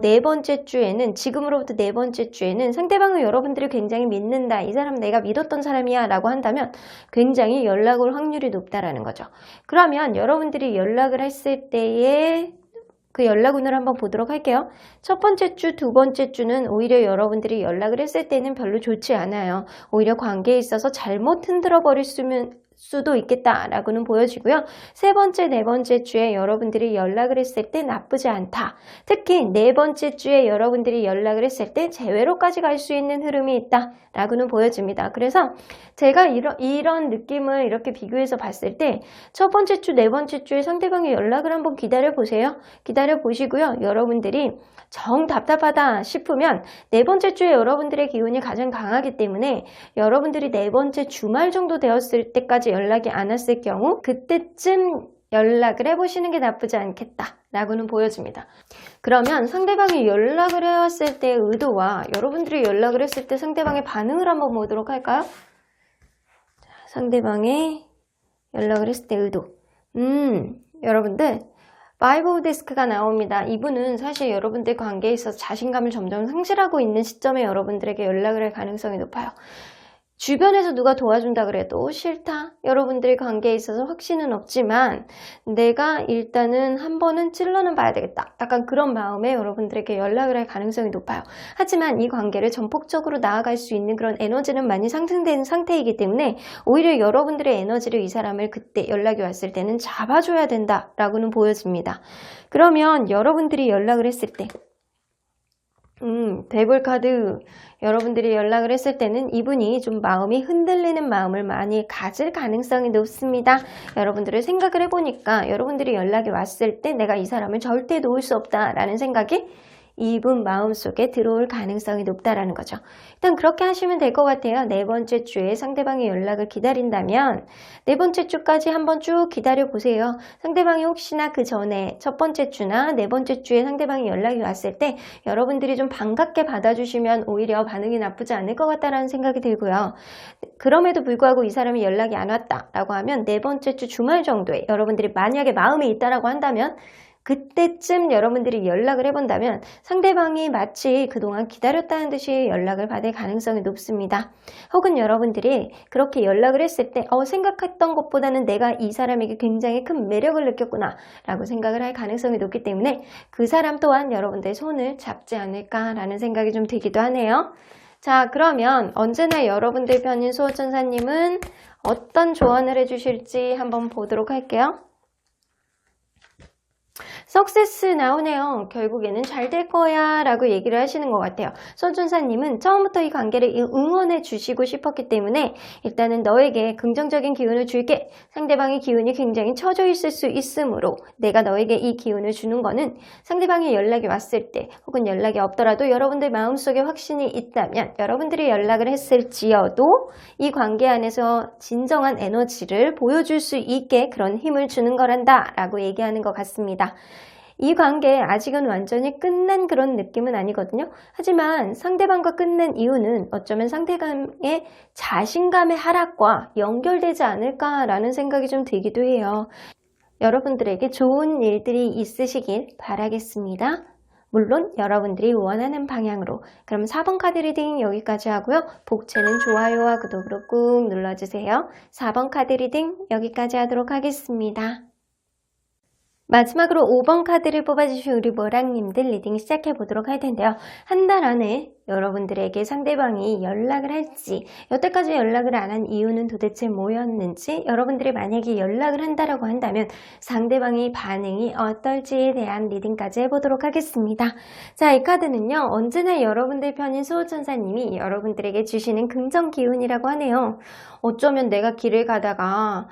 네 번째 주에는, 지금으로부터 네 번째 주에는 상대방을 여러분들이 굉장히 믿는다, 이 사람 내가 믿었던 사람이야 라고 한다면 굉장히 연락 올 확률이 높다라는 거죠. 그러면 여러분들이 연락을 했을 때에 그 연락운을 한번 보도록 할게요. 첫 번째 주, 두 번째 주는 오히려 여러분들이 연락을 했을 때는 별로 좋지 않아요. 오히려 관계에 있어서 잘못 흔들어 버릴 수도 있겠다라고는 보여지고요. 세 번째, 네 번째 주에 여러분들이 연락을 했을 때 나쁘지 않다. 특히 네 번째 주에 여러분들이 연락을 했을 때 재회로까지 갈 수 있는 흐름이 있다라고는 보여집니다. 그래서 제가 이런 느낌을 이렇게 비교해서 봤을 때 첫 번째 주, 네 번째 주에 상대방의 연락을 한번 기다려 보세요. 기다려 보시고요. 여러분들이 정 답답하다 싶으면 네 번째 주에 여러분들의 기운이 가장 강하기 때문에 여러분들이 네 번째 주말 정도 되었을 때까지 연락이 안 왔을 경우 그때쯤 연락을 해보시는 게 나쁘지 않겠다 라고는 보여집니다. 그러면 상대방이 연락을 해왔을 때의 의도와 여러분들이 연락을 했을 때 상대방의 반응을 한번 보도록 할까요? 상대방의 연락을 했을 때 의도. 여러분들 파이브 오브 디스크가 나옵니다. 이분은 사실 여러분들 관계에 있어서 자신감을 점점 상실하고 있는 시점에 여러분들에게 연락을 할 가능성이 높아요. 주변에서 누가 도와준다 그래도 싫다. 여러분들의 관계에 있어서 확신은 없지만 내가 일단은 한 번은 찔러는 봐야 되겠다. 약간 그런 마음에 여러분들에게 연락을 할 가능성이 높아요. 하지만 이 관계를 전폭적으로 나아갈 수 있는 그런 에너지는 많이 상승된 상태이기 때문에 오히려 여러분들의 에너지를 이 사람을 그때 연락이 왔을 때는 잡아줘야 된다라고는 보여집니다. 그러면 여러분들이 연락을 했을 때 데블 카드 여러분들이 연락을 했을 때는 이분이 좀 마음이 흔들리는 마음을 많이 가질 가능성이 높습니다. 여러분들을 생각을 해보니까 여러분들이 연락이 왔을 때 내가 이 사람을 절대 놓을 수 없다라는 생각이 이분 마음속에 들어올 가능성이 높다라는 거죠. 일단 그렇게 하시면 될 것 같아요. 네 번째 주에 상대방의 연락을 기다린다면 네 번째 주까지 한번 쭉 기다려 보세요. 상대방이 혹시나 그 전에 첫 번째 주나 네 번째 주에 상대방이 연락이 왔을 때 여러분들이 좀 반갑게 받아주시면 오히려 반응이 나쁘지 않을 것 같다라는 생각이 들고요. 그럼에도 불구하고 이 사람이 연락이 안 왔다라고 하면 네 번째 주 주말 정도에 여러분들이 만약에 마음이 있다라고 한다면 그때쯤 여러분들이 연락을 해본다면 상대방이 마치 그동안 기다렸다는 듯이 연락을 받을 가능성이 높습니다. 혹은 여러분들이 그렇게 연락을 했을 때 생각했던 것보다는 내가 이 사람에게 굉장히 큰 매력을 느꼈구나 라고 생각을 할 가능성이 높기 때문에 그 사람 또한 여러분들의 손을 잡지 않을까라는 생각이 좀 들기도 하네요. 자, 그러면 언제나 여러분들 편인 수호천사님은 어떤 조언을 해주실지 한번 보도록 할게요. 석세스 나오네요. 결국에는 잘 될 거야 라고 얘기를 하시는 것 같아요. 손준사님은 처음부터 이 관계를 응원해 주시고 싶었기 때문에 일단은 너에게 긍정적인 기운을 줄게. 상대방의 기운이 굉장히 처져 있을 수 있으므로 내가 너에게 이 기운을 주는 거는 상대방이 연락이 왔을 때 혹은 연락이 없더라도 여러분들 마음속에 확신이 있다면 여러분들이 연락을 했을지어도 이 관계 안에서 진정한 에너지를 보여줄 수 있게 그런 힘을 주는 거란다 라고 얘기하는 것 같습니다. 이 관계 아직은 완전히 끝난 그런 느낌은 아니거든요. 하지만 상대방과 끝낸 이유는 어쩌면 상대방의 자신감의 하락과 연결되지 않을까라는 생각이 좀 들기도 해요. 여러분들에게 좋은 일들이 있으시길 바라겠습니다. 물론 여러분들이 원하는 방향으로. 그럼 4번 카드 리딩 여기까지 하고요. 복채는 좋아요와 구독으로 꾹 눌러주세요. 4번 카드 리딩 여기까지 하도록 하겠습니다. 마지막으로 5번 카드를 뽑아주신 우리 모랑님들 리딩 시작해 보도록 할 텐데요. 한 달 안에 여러분들에게 상대방이 연락을 할지, 여태까지 연락을 안 한 이유는 도대체 뭐였는지, 여러분들이 만약에 연락을 한다라고 한다면 상대방의 반응이 어떨지에 대한 리딩까지 해보도록 하겠습니다. 자, 이 카드는요, 언제나 여러분들 편인 수호천사님이 여러분들에게 주시는 긍정 기운이라고 하네요. 어쩌면 내가 길을 가다가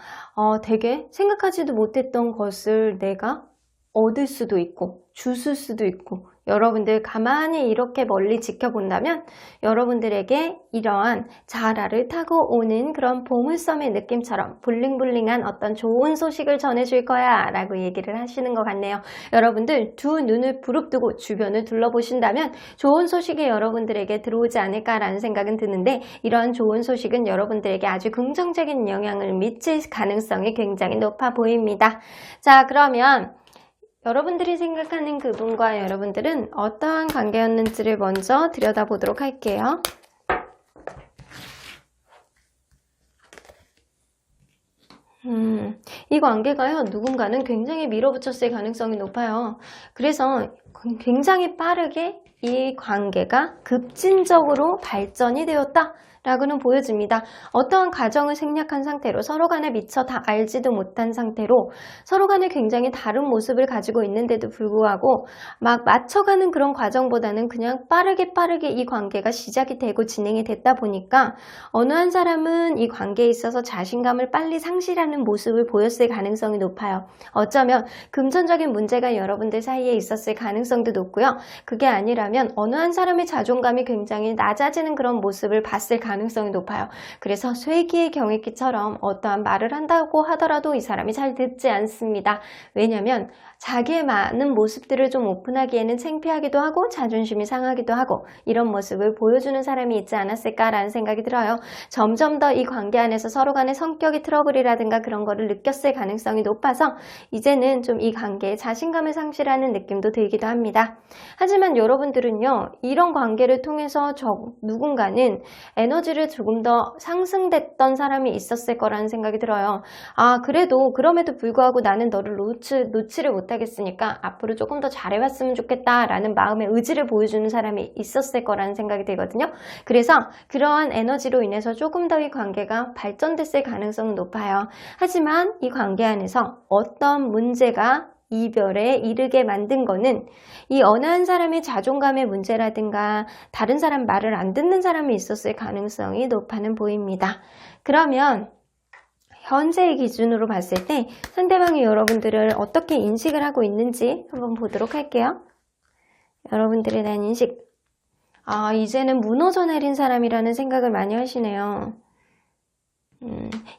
되게 생각하지도 못했던 것을 내가 얻을 수도 있고 주실 수도 있고 여러분들 가만히 이렇게 멀리 지켜본다면 여러분들에게 이러한 자라를 타고 오는 그런 보물섬의 느낌처럼 블링블링한 어떤 좋은 소식을 전해줄 거야 라고 얘기를 하시는 것 같네요. 여러분들 두 눈을 부릅뜨고 주변을 둘러보신다면 좋은 소식이 여러분들에게 들어오지 않을까라는 생각은 드는데 이런 좋은 소식은 여러분들에게 아주 긍정적인 영향을 미칠 가능성이 굉장히 높아 보입니다. 자, 그러면 여러분들이 생각하는 그분과 여러분들은 어떠한 관계였는지를 먼저 들여다보도록 할게요. 이 관계가요, 누군가는 굉장히 밀어붙였을 가능성이 높아요. 그래서 굉장히 빠르게 이 관계가 급진적으로 발전이 되었다. 라고는 보여집니다. 어떠한 가정을 생략한 상태로 서로 간에 미처 다 알지도 못한 상태로 서로 간에 굉장히 다른 모습을 가지고 있는데도 불구하고 막 맞춰가는 그런 과정보다는 그냥 빠르게 이 관계가 시작이 되고 진행이 됐다 보니까 어느 한 사람은 이 관계에 있어서 자신감을 빨리 상실하는 모습을 보였을 가능성이 높아요. 어쩌면 금전적인 문제가 여러분들 사이에 있었을 가능성도 높고요. 그게 아니라면 어느 한 사람의 자존감이 굉장히 낮아지는 그런 모습을 봤을 가능성이 높아요. 그래서 쇠기의 경읽기처럼 어떠한 말을 한다고 하더라도 이 사람이 잘 듣지 않습니다. 왜냐하면 자기의 많은 모습들을 좀 오픈하기에는 창피하기도 하고 자존심이 상하기도 하고 이런 모습을 보여주는 사람이 있지 않았을까라는 생각이 들어요. 점점 더 이 관계 안에서 서로 간의 성격의 트러블이라든가 그런 거를 느꼈을 가능성이 높아서 이제는 좀 이 관계에 자신감을 상실하는 느낌도 들기도 합니다. 하지만 여러분들은요, 이런 관계를 통해서 누군가는 에너지 에너지를 조금 더 상승됐던 사람이 있었을 거라는 생각이 들어요. 아, 그래도 그럼에도 불구하고 나는 너를 놓지를 못하겠으니까 앞으로 조금 더 잘해왔으면 좋겠다라는 마음의 의지를 보여주는 사람이 있었을 거라는 생각이 들거든요. 그래서 그러한 에너지로 인해서 조금 더 이 관계가 발전됐을 가능성은 높아요. 하지만 이 관계 안에서 어떤 문제가 이별에 이르게 만든 거는 이 어느 한 사람의 자존감의 문제라든가 다른 사람 말을 안 듣는 사람이 있었을 가능성이 높아는 보입니다. 그러면 현재의 기준으로 봤을 때 상대방이 여러분들을 어떻게 인식을 하고 있는지 한번 보도록 할게요. 여러분들에 대한 인식. 아, 이제는 무너져 내린 사람이라는 생각을 많이 하시네요.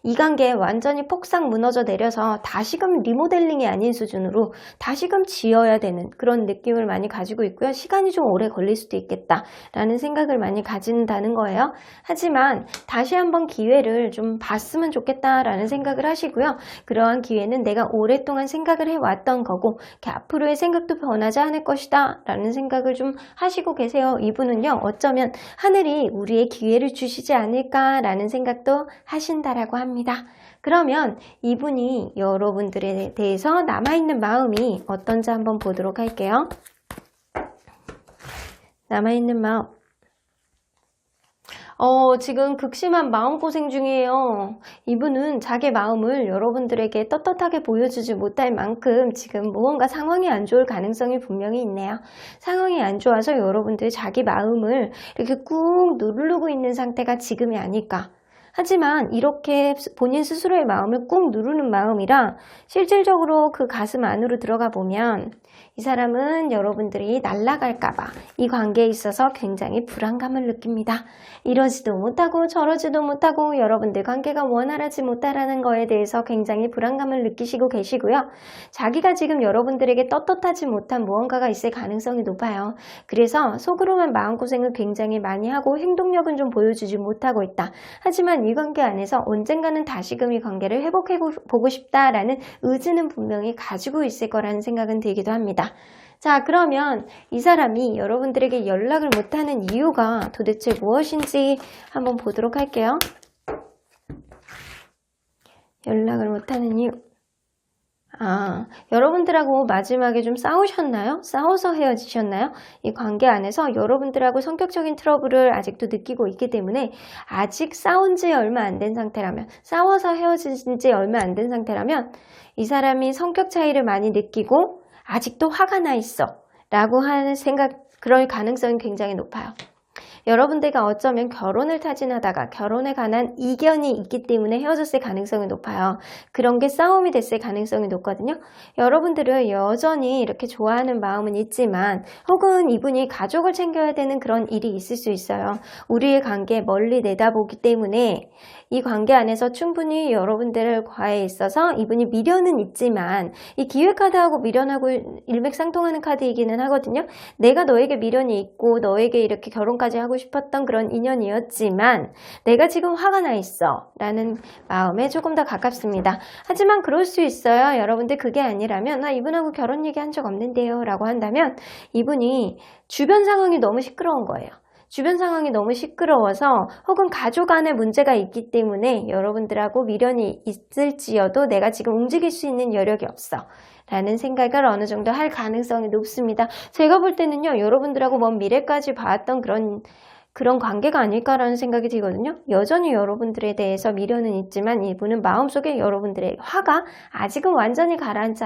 이 관계에 완전히 폭삭 무너져 내려서 다시금 리모델링이 아닌 수준으로 다시금 지어야 되는 그런 느낌을 많이 가지고 있고요. 시간이 좀 오래 걸릴 수도 있겠다라는 생각을 많이 가진다는 거예요. 하지만 다시 한번 기회를 좀 봤으면 좋겠다라는 생각을 하시고요. 그러한 기회는 내가 오랫동안 생각을 해왔던 거고 앞으로의 생각도 변하지 않을 것이다 라는 생각을 좀 하시고 계세요. 이분은요, 어쩌면 하늘이 우리의 기회를 주시지 않을까라는 생각도 하신다라고 합니다. 그러면 이분이 여러분들에 대해서 남아있는 마음이 어떤지 한번 보도록 할게요. 남아있는 마음. 지금 극심한 마음고생 중이에요. 이분은 자기 마음을 여러분들에게 떳떳하게 보여주지 못할 만큼 지금 무언가 상황이 안 좋을 가능성이 분명히 있네요. 상황이 안 좋아서 여러분들 자기 마음을 이렇게 꾹 누르고 있는 상태가 지금이 아닐까. 하지만 이렇게 본인 스스로의 마음을 꾹 누르는 마음이라 실질적으로 그 가슴 안으로 들어가 보면 이 사람은 여러분들이 날아갈까봐 이 관계에 있어서 굉장히 불안감을 느낍니다. 이러지도 못하고 저러지도 못하고 여러분들 관계가 원활하지 못하라는 거에 대해서 굉장히 불안감을 느끼시고 계시고요. 자기가 지금 여러분들에게 떳떳하지 못한 무언가가 있을 가능성이 높아요. 그래서 속으로만 마음고생을 굉장히 많이 하고 행동력은 좀 보여주지 못하고 있다. 하지만 이 관계 안에서 언젠가는 다시금 이 관계를 회복해보고 싶다라는 의지는 분명히 가지고 있을 거라는 생각은 들기도 합니다. 자, 그러면 이 사람이 여러분들에게 연락을 못하는 이유가 도대체 무엇인지 한번 보도록 할게요. 연락을 못하는 이유. 여러분들하고 마지막에 좀 싸우셨나요? 싸워서 헤어지셨나요? 이 관계 안에서 여러분들하고 성격적인 트러블을 아직도 느끼고 있기 때문에 아직 싸운 지 얼마 안 된 상태라면, 싸워서 헤어진 지 얼마 안 된 상태라면 이 사람이 성격 차이를 많이 느끼고 아직도 화가 나 있어 라고 하는 그럴 가능성이 굉장히 높아요. 여러분들과 어쩌면 결혼을 타진하다가 결혼에 관한 이견이 있기 때문에 헤어졌을 가능성이 높아요. 그런 게 싸움이 됐을 가능성이 높거든요. 여러분들은 여전히 이렇게 좋아하는 마음은 있지만 혹은 이분이 가족을 챙겨야 되는 그런 일이 있을 수 있어요. 우리의 관계 멀리 내다보기 때문에 이 관계 안에서 충분히 여러분들과에 있어서 이분이 미련은 있지만 이 기회카드하고 미련하고 일맥상통하는 카드이기는 하거든요. 내가 너에게 미련이 있고 너에게 이렇게 결혼까지 하고 싶었던 그런 인연이었지만 내가 지금 화가 나 있어 라는 마음에 조금 더 가깝습니다. 하지만 그럴 수 있어요. 여러분들 그게 아니라면 나 이분하고 결혼 얘기한 적 없는데요 라고 한다면 이분이 주변 상황이 너무 시끄러운 거예요. 주변 상황이 너무 시끄러워서 혹은 가족 안에 문제가 있기 때문에 여러분들하고 미련이 있을지어도 내가 지금 움직일 수 있는 여력이 없어 라는 생각을 어느 정도 할 가능성이 높습니다. 제가 볼 때는요, 여러분들하고 먼 미래까지 봐왔던 그런 관계가 아닐까라는 생각이 들거든요. 여전히 여러분들에 대해서 미련은 있지만 이분은 마음속에 여러분들의 화가 아직은 완전히 가라앉지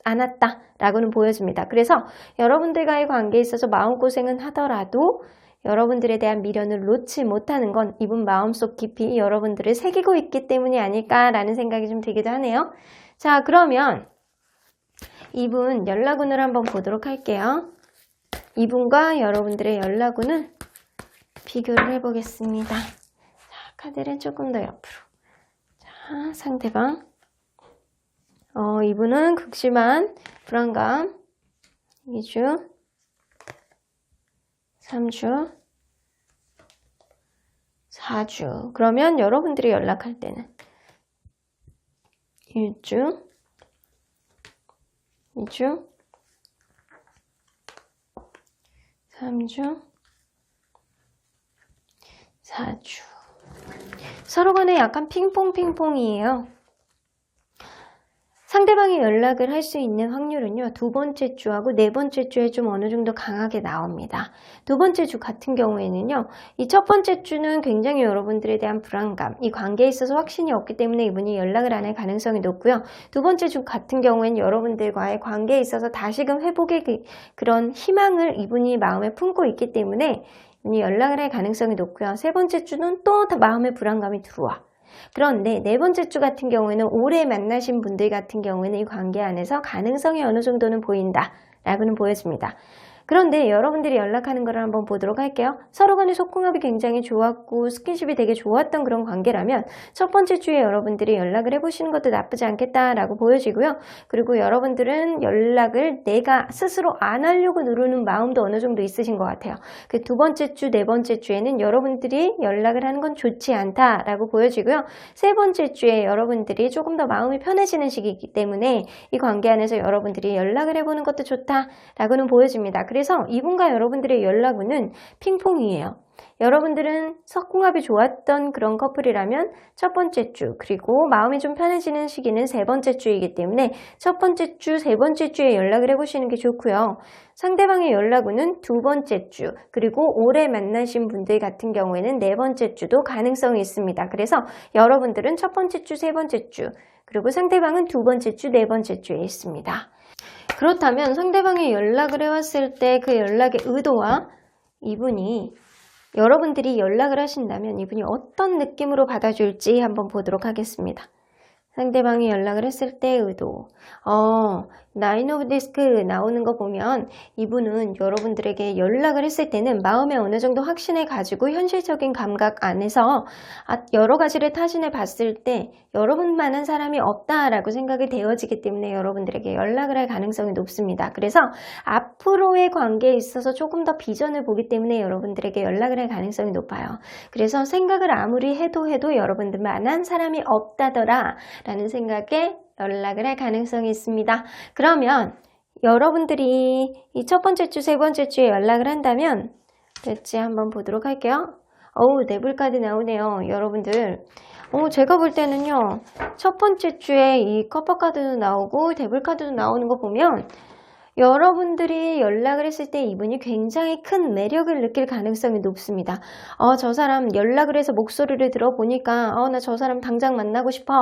않았다라고는 보여집니다. 그래서 여러분들과의 관계에 있어서 마음고생은 하더라도 여러분들에 대한 미련을 놓지 못하는 건 이분 마음속 깊이 여러분들을 새기고 있기 때문이 아닐까라는 생각이 좀 들기도 하네요. 자, 그러면 이분 연락운을 한번 보도록 할게요. 이분과 여러분들의 연락운을 비교를 해보겠습니다. 자, 카드를 조금 더 옆으로. 자, 상대방. 이분은 극심한 불안감. 2주. 3주, 4주. 그러면 여러분들이 연락할 때는 1주, 2주, 3주, 4주. 서로 간에 약간 핑퐁이에요. 상대방이 연락을 할 수 있는 확률은요, 두 번째 주하고 네 번째 주에 좀 어느 정도 강하게 나옵니다. 두 번째 주 같은 경우에는요, 이 첫 번째 주는 굉장히 여러분들에 대한 불안감, 이 관계에 있어서 확신이 없기 때문에 이분이 연락을 안 할 가능성이 높고요. 두 번째 주 같은 경우에는 여러분들과의 관계에 있어서 다시금 회복의 그런 희망을 이분이 마음에 품고 있기 때문에 이분이 연락을 할 가능성이 높고요. 세 번째 주는 또 마음의 불안감이 들어와. 그런데 네 번째 주 같은 경우에는 오래 만나신 분들 같은 경우에는 이 관계 안에서 가능성이 어느 정도는 보인다 라고는 보여집니다. 그런데 여러분들이 연락하는 거를 한번 보도록 할게요. 서로 간의 소통합이 굉장히 좋았고 스킨십이 되게 좋았던 그런 관계라면 첫 번째 주에 여러분들이 연락을 해보시는 것도 나쁘지 않겠다라고 보여지고요. 그리고 여러분들은 연락을 내가 스스로 안 하려고 누르는 마음도 어느 정도 있으신 것 같아요. 그 두 번째 주, 네 번째 주에는 여러분들이 연락을 하는 건 좋지 않다라고 보여지고요. 세 번째 주에 여러분들이 조금 더 마음이 편해지는 시기이기 때문에 이 관계 안에서 여러분들이 연락을 해보는 것도 좋다라고는 보여집니다. 그래서 이분과 여러분들의 연락운은 핑퐁이에요. 여러분들은 석궁합이 좋았던 그런 커플이라면 첫 번째 주, 그리고 마음이 좀 편해지는 시기는 세 번째 주이기 때문에 첫 번째 주, 세 번째 주에 연락을 해보시는 게 좋고요. 상대방의 연락운은 두 번째 주, 그리고 오래 만나신 분들 같은 경우에는 네 번째 주도 가능성이 있습니다. 그래서 여러분들은 첫 번째 주, 세 번째 주, 그리고 상대방은 두 번째 주, 네 번째 주에 있습니다. 그렇다면 상대방이 연락을 해왔을 때 그 연락의 의도와 이분이 여러분들이 연락을 하신다면 이분이 어떤 느낌으로 받아줄지 한번 보도록 하겠습니다. 상대방이 연락을 했을 때의 의도. 나인 오브 디스크 나오는 거 보면 이분은 여러분들에게 연락을 했을 때는 마음에 어느 정도 확신을 가지고 현실적인 감각 안에서 여러 가지를 타진해 봤을 때 여러분만한 사람이 없다라고 생각이 되어지기 때문에 여러분들에게 연락을 할 가능성이 높습니다. 그래서 앞으로의 관계에 있어서 조금 더 비전을 보기 때문에 여러분들에게 연락을 할 가능성이 높아요. 그래서 생각을 아무리 해도 여러분들만한 사람이 없다더라 라는 생각에 연락을 할 가능성이 있습니다. 그러면 여러분들이 이 첫 번째 주, 세 번째 주에 연락을 한다면 될지 한번 보도록 할게요. 네블카드 나오네요. 여러분들. 제가 볼 때는요. 첫 번째 주에 이 커퍼카드도 나오고 데블카드도 나오는 거 보면 여러분들이 연락을 했을 때 이분이 굉장히 큰 매력을 느낄 가능성이 높습니다. 저 사람 연락을 해서 목소리를 들어보니까 나 저 사람 당장 만나고 싶어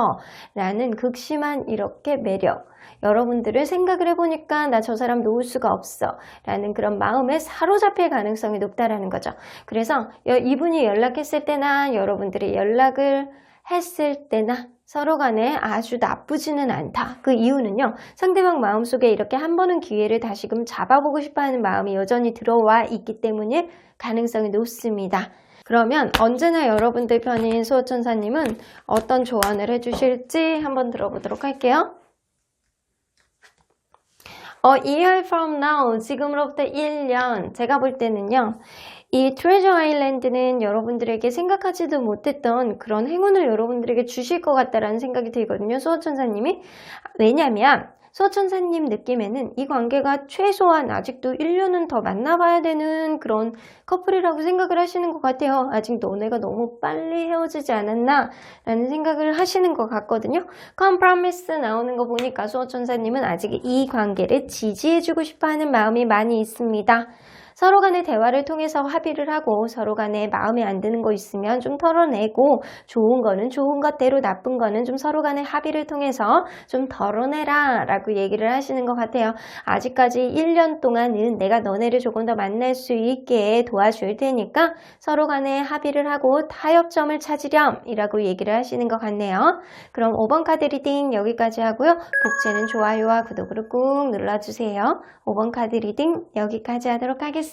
라는 극심한 이렇게 매력, 여러분들을 생각을 해보니까 나 저 사람 놓을 수가 없어 라는 그런 마음에 사로잡힐 가능성이 높다라는 거죠. 그래서 이분이 연락했을 때나 여러분들이 연락을 했을 때나 서로 간에 아주 나쁘지는 않다. 그 이유는요. 상대방 마음속에 이렇게 한 번은 기회를 다시금 잡아보고 싶어하는 마음이 여전히 들어와 있기 때문에 가능성이 높습니다. 그러면 언제나 여러분들 편인 수호천사님은 어떤 조언을 해주실지 한번 들어보도록 할게요. A year from now, 지금으로부터 1년, 제가 볼 때는요. 이 트레저 아일랜드는 여러분들에게 생각하지도 못했던 그런 행운을 여러분들에게 주실 것 같다라는 생각이 들거든요. 수호천사님이. 왜냐면 수호천사님 느낌에는 이 관계가 최소한 아직도 1년은 더 만나봐야 되는 그런 커플이라고 생각을 하시는 것 같아요. 아직 너네가 너무 빨리 헤어지지 않았나 라는 생각을 하시는 것 같거든요. 컴프로미스 나오는 거 보니까 수호천사님은 아직 이 관계를 지지해주고 싶어하는 마음이 많이 있습니다. 서로 간의 대화를 통해서 합의를 하고 서로 간에 마음에 안 드는 거 있으면 좀 털어내고 좋은 거는 좋은 것대로 나쁜 거는 좀 서로 간의 합의를 통해서 좀 덜어내라 라고 얘기를 하시는 것 같아요. 아직까지 1년 동안은 내가 너네를 조금 더 만날 수 있게 도와줄 테니까 서로 간에 합의를 하고 타협점을 찾으렴 이라고 얘기를 하시는 것 같네요. 그럼 5번 카드 리딩 여기까지 하고요. 복채는 좋아요와 구독을 꾹 눌러주세요. 5번 카드 리딩 여기까지 하도록 하겠습니다.